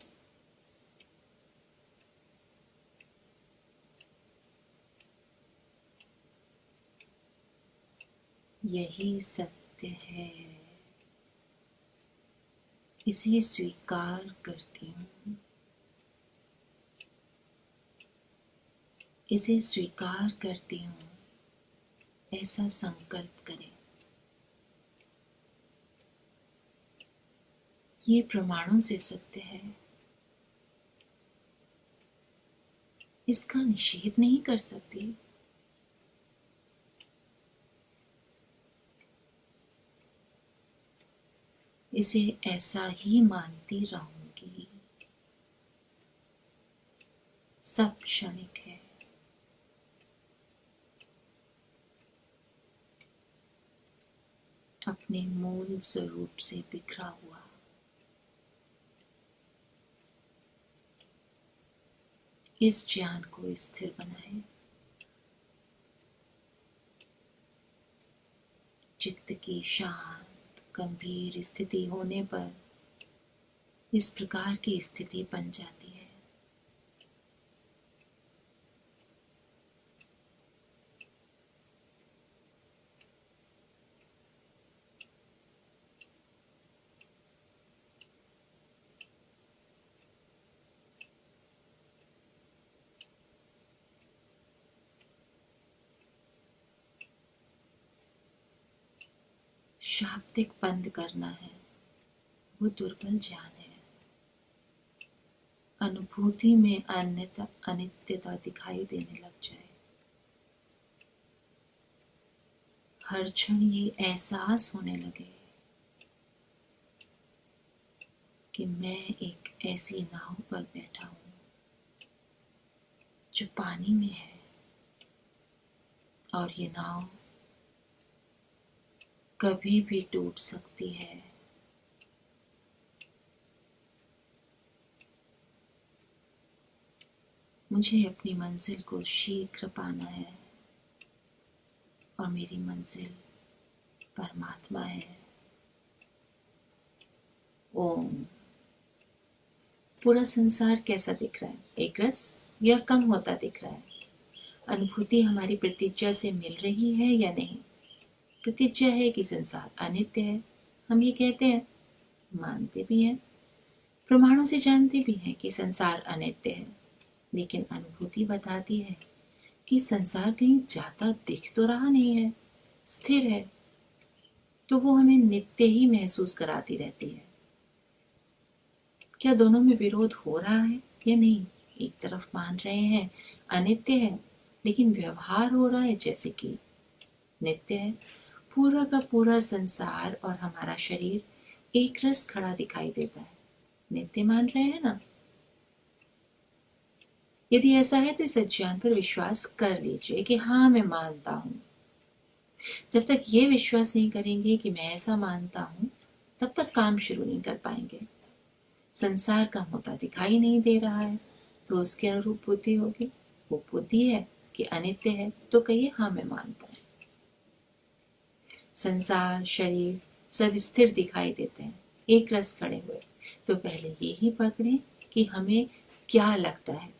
यही सत्य है, इसे स्वीकार करती हूँ। इसे स्वीकार करती हूँ, ऐसा संकल्प करें। ये प्रमाणों से सत्य है, इसका निषेध नहीं कर सकती। इसे ऐसा ही मानती रहूंगी। सब क्षणिक है। अपने मूल स्वरूप से बिखरा हुआ। इस ज्ञान को स्थिर बनाए। चित्त की शांत गंभीर स्थिति होने पर इस प्रकार की स्थिति बन जाती है। शाब्दिक बंद करना है, वो दुर्बल ज्ञान है। अनुभूति में अनित्यता दिखाई देने लग जाए। हर क्षण ये एहसास होने लगे कि मैं एक ऐसी नाव पर बैठा हूं जो पानी में है, और ये नाव कभी भी टूट सकती है। मुझे अपनी मंजिल को शीघ्र पाना है, और मेरी मंजिल परमात्मा है। ओम। पूरा संसार कैसा दिख रहा है? एक रस या कम होता दिख रहा है? अनुभूति हमारी प्रतिज्ञा से मिल रही है या नहीं? प्रतिज्ञा है कि संसार अनित्य है, हम ये कहते हैं, मानते भी हैं, प्रमाणों से जानते भी हैं कि संसार अनित्य है, लेकिन अनुभूति बताती है कि संसार कहीं जाता दिख तो रहा नहीं है, स्थिर है, तो वो हमें नित्य ही महसूस कराती रहती है। क्या दोनों में विरोध हो रहा है या नहीं? एक तरफ मान रहे हैं अनित्य है, लेकिन व्यवहार हो रहा है जैसे कि नित्य है। पूरा का पूरा संसार और हमारा शरीर एक रस खड़ा दिखाई देता है, नित्य मान रहे हैं ना? यदि ऐसा है तो इस अज्ञान पर विश्वास कर लीजिए कि हाँ, मैं मानता हूं। जब तक ये विश्वास नहीं करेंगे कि मैं ऐसा मानता हूं, तब तक काम शुरू नहीं कर पाएंगे। संसार का होता दिखाई नहीं दे रहा है, तो उसके अनुरूप बुद्धि होगी। वो बुद्धि है कि अनित्य है, तो कहिए हाँ, मैं मानता हूं। संसार शरीर सब स्थिर दिखाई देते हैं, एक रस खड़े हुए, तो पहले ये ही पकड़ें कि हमें क्या लगता है।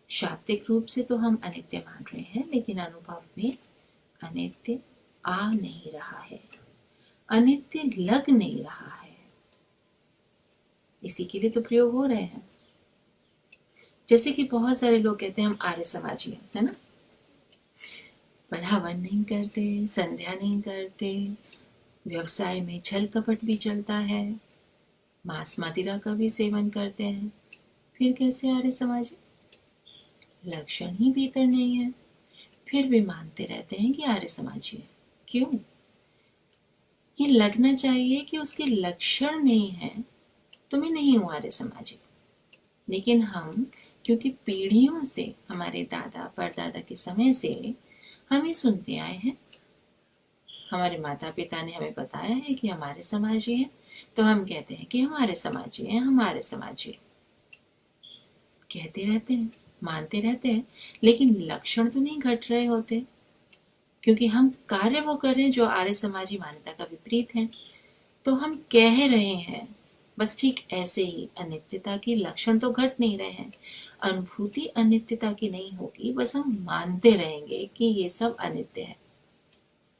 शाब्दिक रूप से तो हम अनित्य मान रहे हैं, लेकिन अनुभव में अनित्य आ नहीं रहा है, अनित्य लग नहीं रहा है। इसी के लिए तो प्रयोग हो रहे हैं। जैसे कि बहुत सारे लोग कहते हैं हम आर्य समाजी हैं, है ना? पर हवन नहीं करते, संध्या नहीं करते, व्यवसाय में छल कपट भी चलता है, मांस मदिरा का भी सेवन करते हैं, फिर कैसे आर्य समाजी? लक्षण ही भीतर नहीं है, फिर भी मानते रहते हैं कि आर्य समाजी है। क्यों? ये लगना चाहिए कि उसके लक्षण नहीं है तो मैं नहीं हूं आर्य समाजी। लेकिन हम, क्योंकि पीढ़ियों से, हमारे दादा परदादा के समय से हम ये सुनते आए हैं, हमारे माता पिता ने हमें बताया है कि हमारे समाजी हैं, तो हम कहते हैं कि हमारे समाजी हैं, हमारे समाजी। कहते रहते हैं, मानते रहते हैं, लेकिन लक्षण तो नहीं घट रहे होते, क्योंकि हम कार्य वो कर रहे हैं जो आर्य समाजी मान्यता का विपरीत है। तो हम कह रहे हैं बस ठीक ऐसे ही अनित्यता के लक्षण तो घट नहीं रहे हैं। अनुभूति अनित्यता की नहीं होगी, बस हम मानते रहेंगे कि ये सब अनित्य है।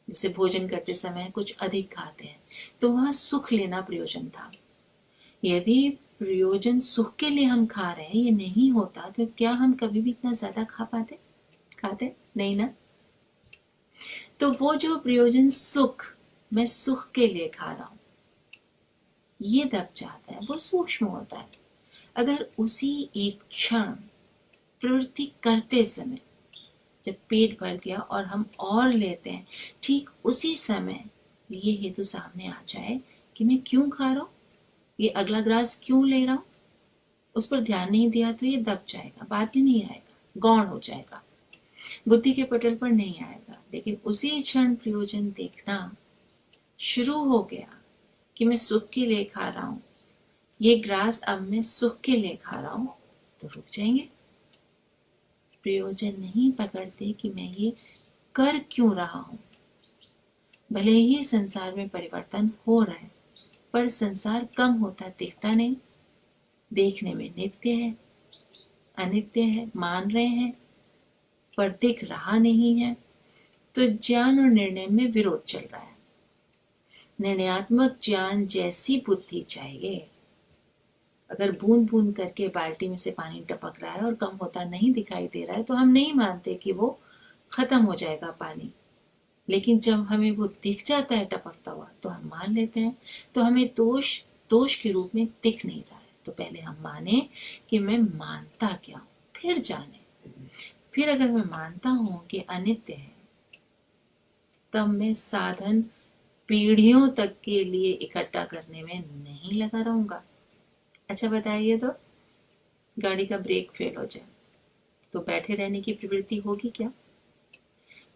जैसे भोजन करते समय कुछ अधिक खाते हैं तो वहां सुख लेना प्रयोजन था। यदि प्रयोजन सुख के लिए हम खा रहे हैं, ये नहीं होता तो क्या हम कभी भी इतना ज्यादा खाते नहीं ना। तो वो जो प्रयोजन सुख, मैं सुख के लिए खा रहा हूं, ये दब जाता है, वो सूक्ष्म होता है। अगर उसी एक क्षण प्रवृत्ति करते समय जब पेट भर गया और हम और लेते हैं, ठीक उसी समय ये हेतु सामने आ जाए कि मैं क्यों खा रहा हूं, ये अगला ग्रास क्यों ले रहा हूं, उस पर ध्यान नहीं दिया तो ये दब जाएगा, बाद में नहीं आएगा, गौण हो जाएगा, बुद्धि के पटल पर नहीं आएगा। लेकिन उसी क्षण प्रयोजन देखना शुरू हो गया कि मैं सुख के लिए खा रहा हूं, ये ग्रास अब मैं सुख के लिए खा रहा हूं, तो रुक जाएंगे। प्रयोजन नहीं पकड़ते कि मैं ये कर क्यों रहा हूं। भले ही संसार में परिवर्तन हो रहा है, पर संसार कम होता दिखता नहीं। देखने में नित्य है, अनित्य है मान रहे हैं, पर दिख रहा नहीं है। तो ज्ञान और निर्णय में विरोध चल रहा है। निर्णयात्मक ज्ञान जैसी बुद्धि चाहिए। अगर बूंद बूंद करके बाल्टी में से पानी टपक रहा है और कम होता नहीं दिखाई दे रहा है तो हम नहीं मानते कि वो खत्म हो जाएगा पानी। लेकिन जब हमें वो दिख जाता है टपकता हुआ तो हम मान लेते हैं। तो हमें दोष के रूप में दिख नहीं रहा है। तो पहले हम माने कि मैं मानता क्या हूं, फिर जाने। फिर अगर मैं मानता हूं कि अनित्य है, तब मैं साधन पीढ़ियों तक के लिए इकट्ठा करने में नहीं लगा रहूंगा। अच्छा बताइए, तो गाड़ी का ब्रेक फेल हो जाए तो बैठे रहने की प्रवृत्ति होगी क्या?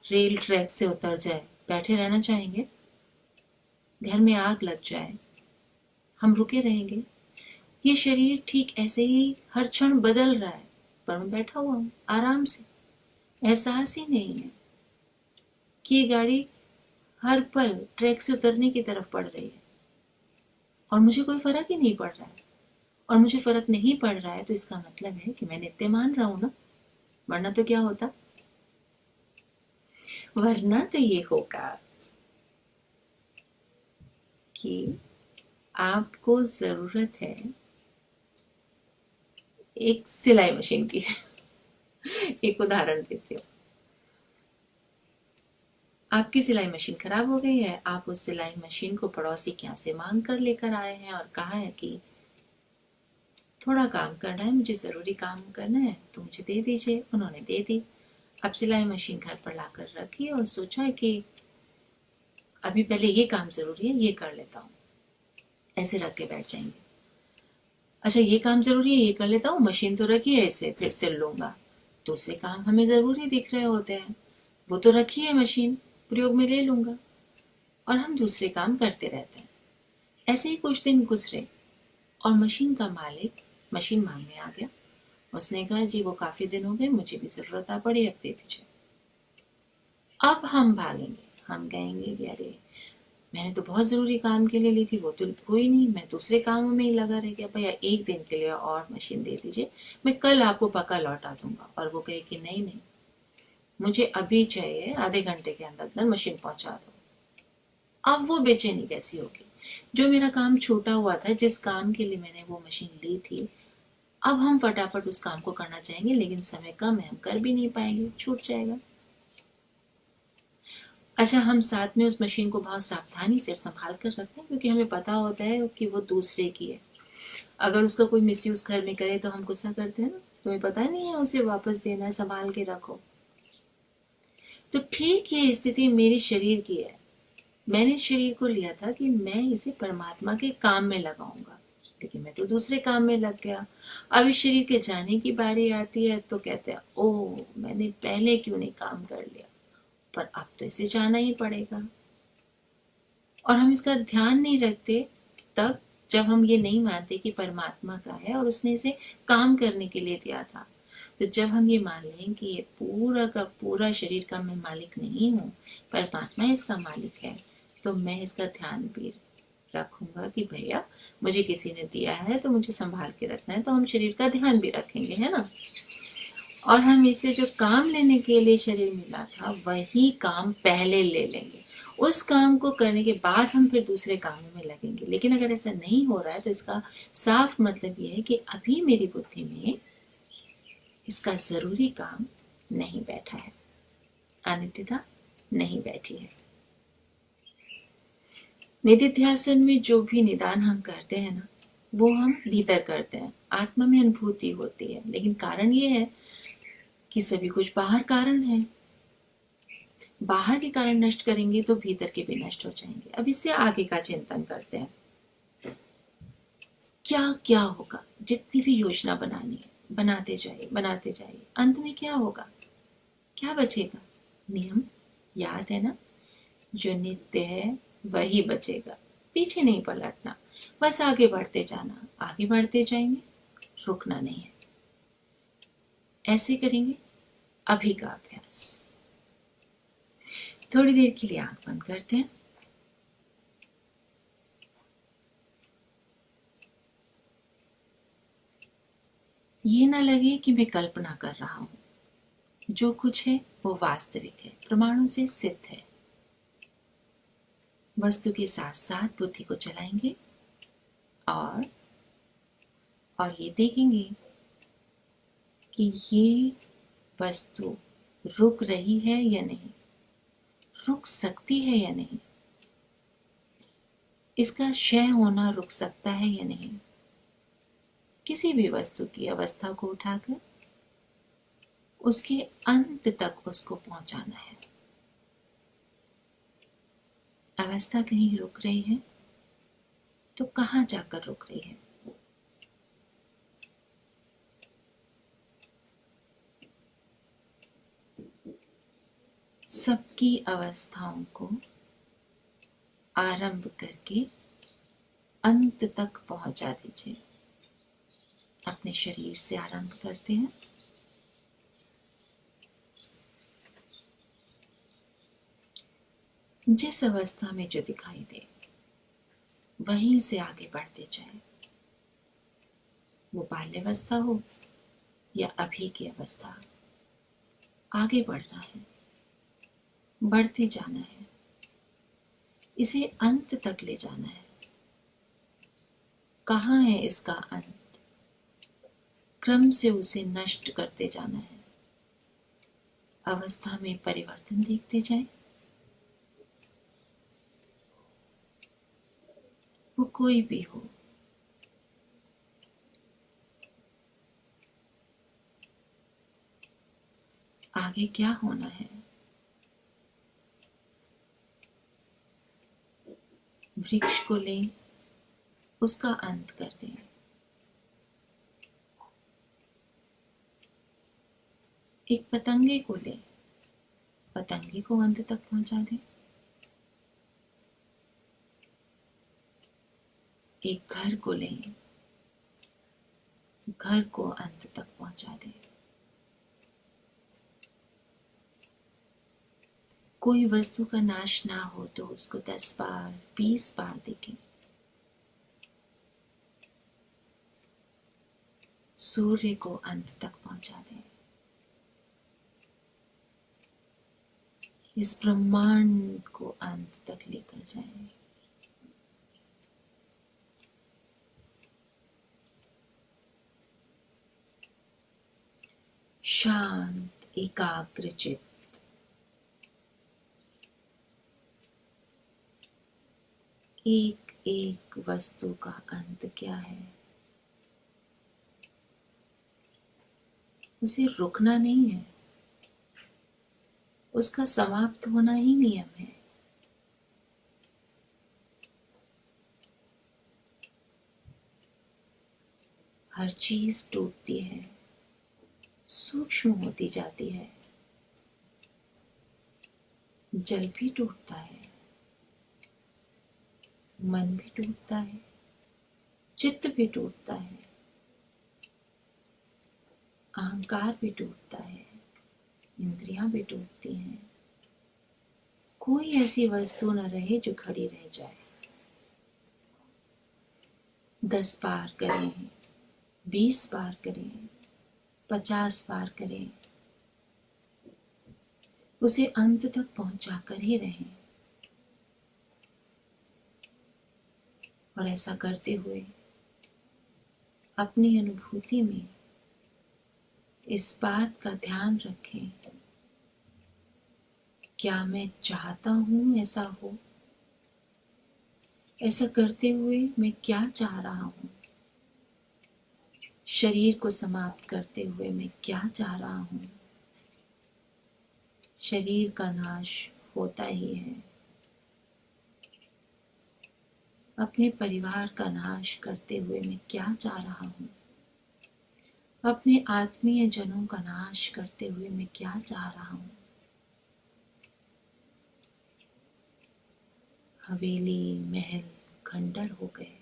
रेल ट्रैक से उतर जाए, बैठे रहना चाहेंगे? घर में आग लग जाए, हम रुके रहेंगे? ये शरीर ठीक ऐसे ही हर क्षण बदल रहा है, पर मैं बैठा हुआ हूं आराम से। एहसास ही नहीं है कि ये गाड़ी हर पल ट्रैक से उतरने की तरफ बढ़ रही है और मुझे कोई फर्क ही नहीं पड़ रहा है। और मुझे फर्क नहीं पड़ रहा है तो इसका मतलब है कि मैं नित्य मान रहा हूं ना, वरना तो क्या होता? वरना तो ये होगा कि आपको जरूरत है एक सिलाई मशीन की। एक उदाहरण देती हूँ। आपकी सिलाई मशीन खराब हो गई है, आप उस सिलाई मशीन को पड़ोसी के यहाँ से मांग कर लेकर आए हैं और कहा है कि थोड़ा काम करना है, मुझे जरूरी काम करना है तो मुझे दे दीजिए। उन्होंने दे दी। अब सिलाई मशीन घर पर लाकर रखी और सोचा कि अभी पहले ये काम जरूरी है, ये कर लेता हूँ। ऐसे रख के बैठ जाएंगे। अच्छा ये काम जरूरी है, ये कर लेता हूँ, मशीन तो रखी है, इसे फिर सिल लूंगा। दूसरे काम हमें जरूरी दिख रहे होते हैं, वो तो रखी है मशीन, प्रयोग में ले लूंगा, और हम दूसरे काम करते रहते हैं। ऐसे ही कुछ दिन गुजरे और मशीन का मालिक मशीन मांगने आ गया। उसने कहा जी वो काफी दिन हो गए, मुझे भी जरूरत आ पड़ी, अब दे दीजिए। अब हम भागेंगे, हम कहेंगे कि अरे मैंने तो बहुत जरूरी काम के लिए ली थी, वो तो हुई नहीं, मैं दूसरे कामों में ही लगा रह गया। भैया एक दिन के लिए और मशीन दे दीजिए, मैं कल आपको पक्का लौटा दूंगा। और वो कहे कि नहीं नहीं, मुझे अभी चाहिए, आधे घंटे के अंदर अंदर मशीन पहुंचा दो। अब वो बेचैनी कैसी होगी? जो मेरा काम छूटा हुआ था, जिस काम के लिए मैंने वो मशीन ली थी, अब हम फटाफट उस काम को करना चाहेंगे, लेकिन समय कम है, हम कर भी नहीं पाएंगे, छूट जाएगा। अच्छा हम साथ में उस मशीन को बहुत सावधानी से संभाल कर रखते हैं, क्योंकि हमें पता होता है कि वो दूसरे की है। अगर उसका कोई मिसयूज घर में करे तो हम गुस्सा करते हैं ना, तुम्हें पता नहीं है उसे वापस देना है, संभाल के रखो। तो ठीक ये स्थिति मेरे शरीर की है। मैंने इस शरीर को लिया था कि मैं इसे परमात्मा के काम में लगाऊंगा, लेकिन मैं तो दूसरे काम में लग गया। अब इस शरीर के जाने की बारी आती है तो कहते हैं ओह मैंने पहले क्यों नहीं काम कर लिया, पर अब तो इसे जाना ही पड़ेगा। और हम इसका ध्यान नहीं रखते तब जब हम ये नहीं मानते कि परमात्मा का है और उसने इसे काम करने के लिए दिया था। तो जब हम ये मान लें कि ये पूरा का पूरा शरीर का मैं मालिक नहीं हूँ, परमात्मा इसका मालिक है, तो मैं इसका ध्यान भी रखूंगा कि भैया मुझे किसी ने दिया है तो मुझे संभाल के रखना है, तो हम शरीर का ध्यान भी रखेंगे, है ना। और हम इससे जो काम लेने के लिए शरीर मिला था वही काम पहले ले लेंगे, उस काम को करने के बाद हम फिर दूसरे कामों में लगेंगे। लेकिन अगर ऐसा नहीं हो रहा है तो इसका साफ मतलब ये है कि अभी मेरी बुद्धि में इसका जरूरी काम नहीं बैठा है, अनित्यता नहीं बैठी है। निधिध्यासन में जो भी निदान हम करते हैं ना, वो हम भीतर करते हैं, आत्मा में अनुभूति होती है। लेकिन कारण ये है कि सभी कुछ बाहर कारण है, बाहर के कारण नष्ट करेंगे तो भीतर के भी नष्ट हो जाएंगे। अब इससे आगे का चिंतन करते हैं, क्या क्या होगा। जितनी भी योजना बनानी है बनाते जाइए, अंत में क्या होगा, क्या बचेगा। नियम याद है ना, जो नित्य है वही बचेगा, पीछे नहीं पलटना, बस आगे बढ़ते जाना, आगे बढ़ते जाएंगे, रुकना नहीं है। ऐसे करेंगे अभी का अभ्यास। थोड़ी देर के लिए आंख बंद करते हैं। ये ना लगे कि मैं कल्पना कर रहा हूं, जो कुछ है वो वास्तविक है, प्रमाणों से सिद्ध है। वस्तु के साथ साथ बुद्धि को चलाएंगे और ये देखेंगे कि ये वस्तु रुक रही है या नहीं, रुक सकती है या नहीं, इसका क्षय होना रुक सकता है या नहीं। किसी भी वस्तु की अवस्था को उठाकर उसके अंत तक उसको पहुंचाना है। अवस्था कहीं रुक रही है तो कहां जाकर रुक रही है। सबकी अवस्थाओं को आरंभ करके अंत तक पहुंचा दीजिए। अपने शरीर से आरंभ करते हैं। जिस अवस्था में जो दिखाई दे वहीं से आगे बढ़ते जाए, वो बाल्यावस्था हो या अभी की अवस्था, आगे बढ़ना है, बढ़ते जाना है, इसे अंत तक ले जाना है। कहाँ है इसका अंत, क्रम से उसे नष्ट करते जाना है। अवस्था में परिवर्तन देखते जाए, वो कोई भी हो। आगे क्या होना है, वृक्ष को लें, उसका अंत कर दें। एक पतंगे को लें, पतंगे को अंत तक पहुंचा दें। एक घर को लें, घर को अंत तक पहुंचा दें। कोई वस्तु का नाश ना हो तो उसको 10 बार 20 बार देखें। सूर्य को अंत तक पहुंचा दें। इस ब्रह्मांड को अंत तक लेकर जाएं। शांत एकाग्र चित्त, एक एक वस्तु का अंत क्या है, उसे रुकना नहीं है, उसका समाप्त होना ही नियम है। हर चीज टूटती है, सूक्ष्म होती जाती है। जल भी टूटता है, मन भी टूटता है, चित्त भी टूटता है, अहंकार भी टूटता है, इंद्रियां भी टूटती हैं। कोई ऐसी वस्तु न रहे जो खड़ी रह जाए। 10 बार करें, 20 बार करें, 50 बार करें, उसे अंत तक पहुंचा कर ही रहें। और ऐसा करते हुए अपनी अनुभूति में इस बात का ध्यान रखें, क्या मैं चाहता हूं ऐसा हो? ऐसा करते हुए मैं क्या चाह रहा हूं? शरीर को समाप्त करते हुए मैं क्या चाह रहा हूं? शरीर का नाश होता ही है। अपने परिवार का नाश करते हुए मैं क्या चाह रहा हूं? अपने आत्मीय जनों का नाश करते हुए मैं क्या चाह रहा हूं? हवेली महल खंडर हो गए।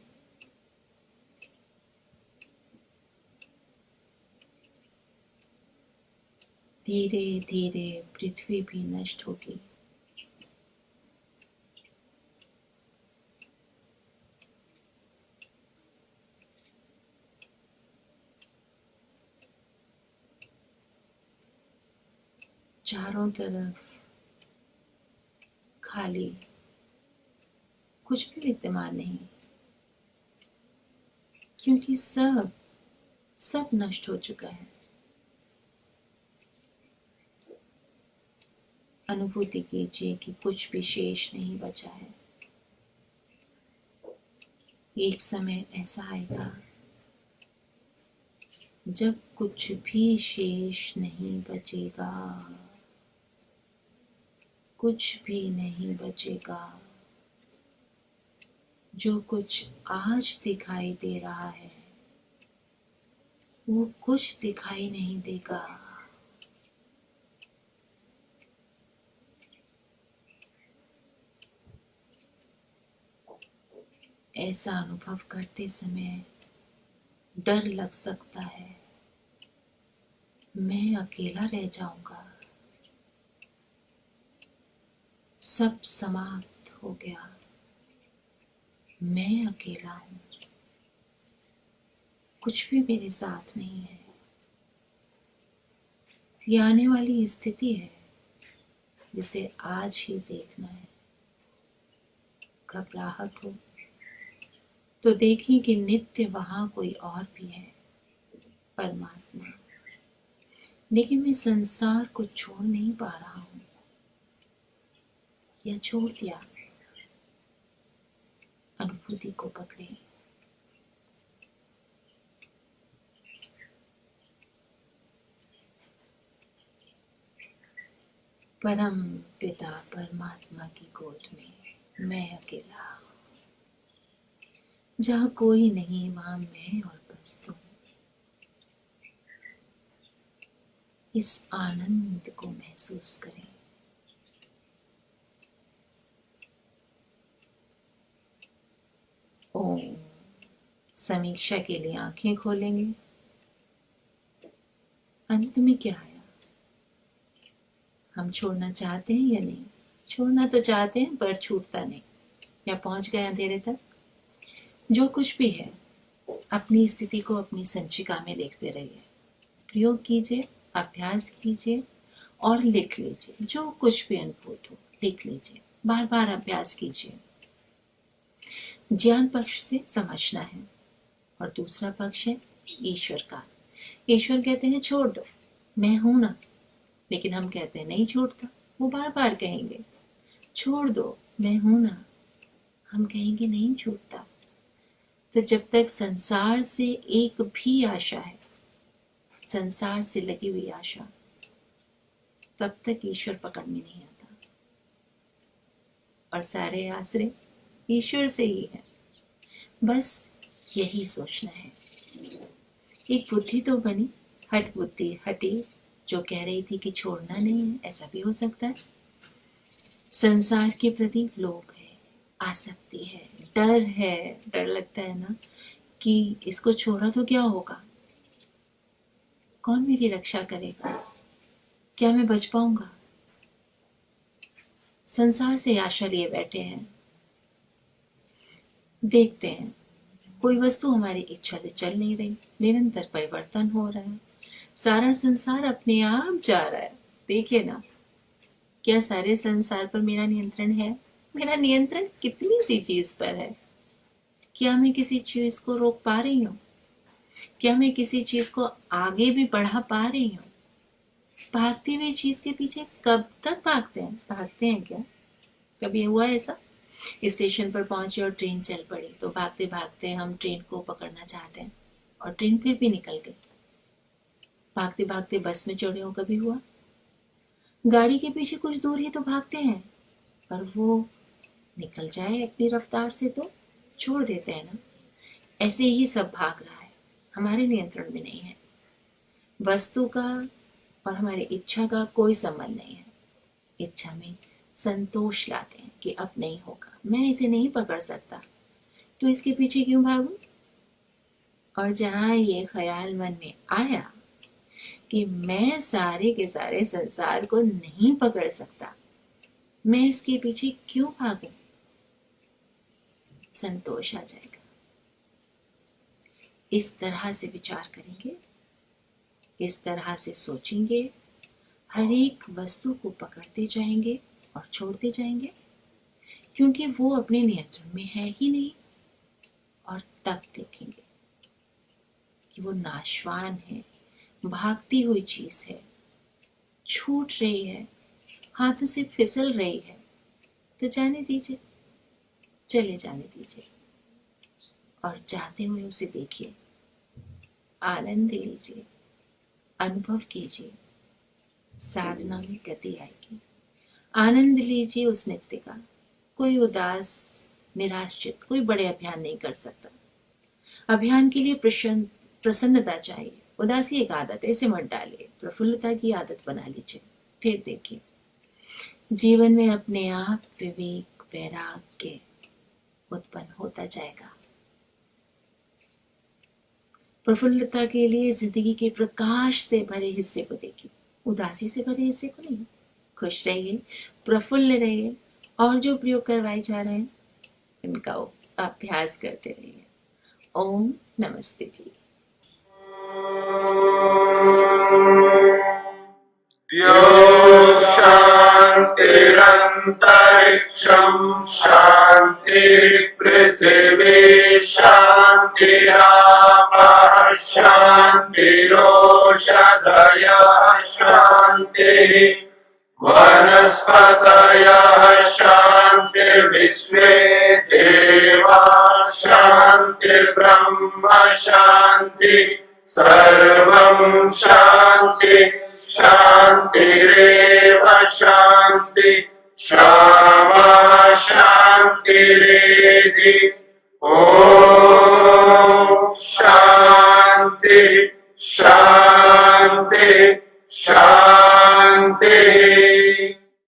धीरे धीरे पृथ्वी भी नष्ट होगी। चारों तरफ खाली, कुछ भी विद्यमान नहीं, क्योंकि सब नष्ट हो चुका है। अनुभूति कीजिए कि कुछ भी शेष नहीं बचा है। एक समय ऐसा आएगा जब कुछ भी शेष नहीं बचेगा, कुछ भी नहीं बचेगा। जो कुछ आज दिखाई दे रहा है वो कुछ दिखाई नहीं देगा। ऐसा अनुभव करते समय डर लग सकता है, मैं अकेला रह जाऊंगा, सब समाप्त हो गया, मैं अकेला हूं, कुछ भी मेरे साथ नहीं है। ये आने वाली स्थिति है जिसे आज ही देखना है। घबराहट हो तो देखिए कि नित्य वहां कोई और भी है, परमात्मा। लेकिन मैं संसार को छोड़ नहीं पा रहा हूं या छोड़ दिया। अनुभूति को पकड़े। परम पिता परमात्मा की गोद में मैं अकेला, जहाँ कोई नहीं वहां मैं और बस तुम। इस आनंद को महसूस करें। ओम। समीक्षा के लिए आंखें खोलेंगे। अंत में क्या आया? हम छोड़ना चाहते हैं या नहीं? छोड़ना तो चाहते हैं पर छूटता नहीं, या पहुंच गए अंधेरे तक। जो कुछ भी है अपनी स्थिति को अपनी संचिका में लिखते रहिए। प्रयोग कीजिए, अभ्यास कीजिए और लिख लीजिए। जो कुछ भी अनुभूत हो लिख लीजिए, बार बार अभ्यास कीजिए। ज्ञान पक्ष से समझना है और दूसरा पक्ष है ईश्वर का। ईश्वर कहते हैं छोड़ दो, मैं हूं ना। लेकिन हम कहते हैं नहीं छूटता। वो बार बार कहेंगे छोड़ दो, मैं हूं ना। हम कहेंगे नहीं छूटता। तो जब तक संसार से एक भी आशा है, संसार से लगी हुई आशा, तब तक ईश्वर पकड़ में नहीं आता। और सारे आश्रय ईश्वर से ही है। बस यही सोचना है। एक बुद्धि तो बनी, हट बुद्धि हटी, जो कह रही थी कि छोड़ना नहीं है। ऐसा भी हो सकता है। संसार के प्रति लोभ है, आसक्ति है, डर है। डर लगता है ना कि इसको छोड़ा तो क्या होगा, कौन मेरी रक्षा करेगा, क्या मैं बच पाऊंगा। संसार से आशा लिए बैठे हैं। देखते हैं कोई वस्तु हमारी इच्छा से चल नहीं रही, निरंतर परिवर्तन हो रहा है, सारा संसार अपने आप जा रहा है। देखिए ना, क्या सारे संसार पर मेरा नियंत्रण है? मेरा नियंत्रण कितनी सी चीज पर है? क्या मैं किसी चीज को रोक पा रही हूँ? क्या मैं किसी चीज को आगे भी बढ़ा पा रही हूँ? भागती हुई चीज के पीछे कब तक भागते हैं क्या? कभी हुआ ऐसा? स्टेशन पर पहुंचे और ट्रेन चल पड़ी तो भागते भागते हम ट्रेन को पकड़ना चाहते हैं और ट्रेन फिर भी निकल गई। भागते भागते बस में चढ़े हो, कभी हुआ? गाड़ी के पीछे कुछ दूर ही तो भागते हैं, पर वो निकल जाए अपनी रफ्तार से तो छोड़ देते हैं ना। ऐसे ही सब भाग रहा है, हमारे नियंत्रण में नहीं है। वस्तु का और हमारी इच्छा का कोई संबंध नहीं है। इच्छा में संतोष लाते हैं कि अब नहीं होगा, मैं इसे नहीं पकड़ सकता, तो इसके पीछे क्यों भागूं? और जहां ये ख्याल मन में आया कि मैं सारे के सारे संसार को नहीं पकड़ सकता, मैं इसके पीछे क्यों भागूं, संतोष आ जाएगा। इस तरह से विचार करेंगे, इस तरह से सोचेंगे, हर एक वस्तु को पकड़ते जाएंगे और छोड़ते जाएंगे, क्योंकि वो अपने नियंत्रण में है ही नहीं। और तब देखेंगे कि वो नाशवान है, भागती हुई चीज है, छूट रही है, हाथों से फिसल रही है, तो जाने दीजिए, चले जाने दीजिए और जाते हुए उसे देखिए, आनंद लीजिए, अनुभव कीजिए, साधना में गति आएगी। आनंद लीजिए उस नित्य का। कोई उदास निराश्चित कोई बड़े अभियान नहीं कर सकता। अभियान के लिए प्रसन्नता चाहिए। उदासी एक आदत, ऐसे मत डालिए, प्रफुल्लता की आदत बना लीजिए। फिर देखिए जीवन में अपने आप विवेक वैराग्य उत्पन्न होता जाएगा। प्रफुल्लता के लिए जिंदगी के प्रकाश से भरे हिस्से को देखिए, उदासी से भरे हिस्से को नहीं। खुश रहिए, प्रफुल्ल रहिए और जो प्रयोग करवाए जा रहे हैं इनका अभ्यास करते रहिए। ओम नमस्ते जी। शान्तिरन्तरिक्षं शान्ति पृथिवी शान्तिरापः शान्तिरोषधयः शान्तिः वनस्पतयः शान्तिर्विश्वे देवाः शान्तिर्ब्रह्म शान्ति सर्वं शान्ति शान्तिरेव शान्ति शामा शान्तिरेधि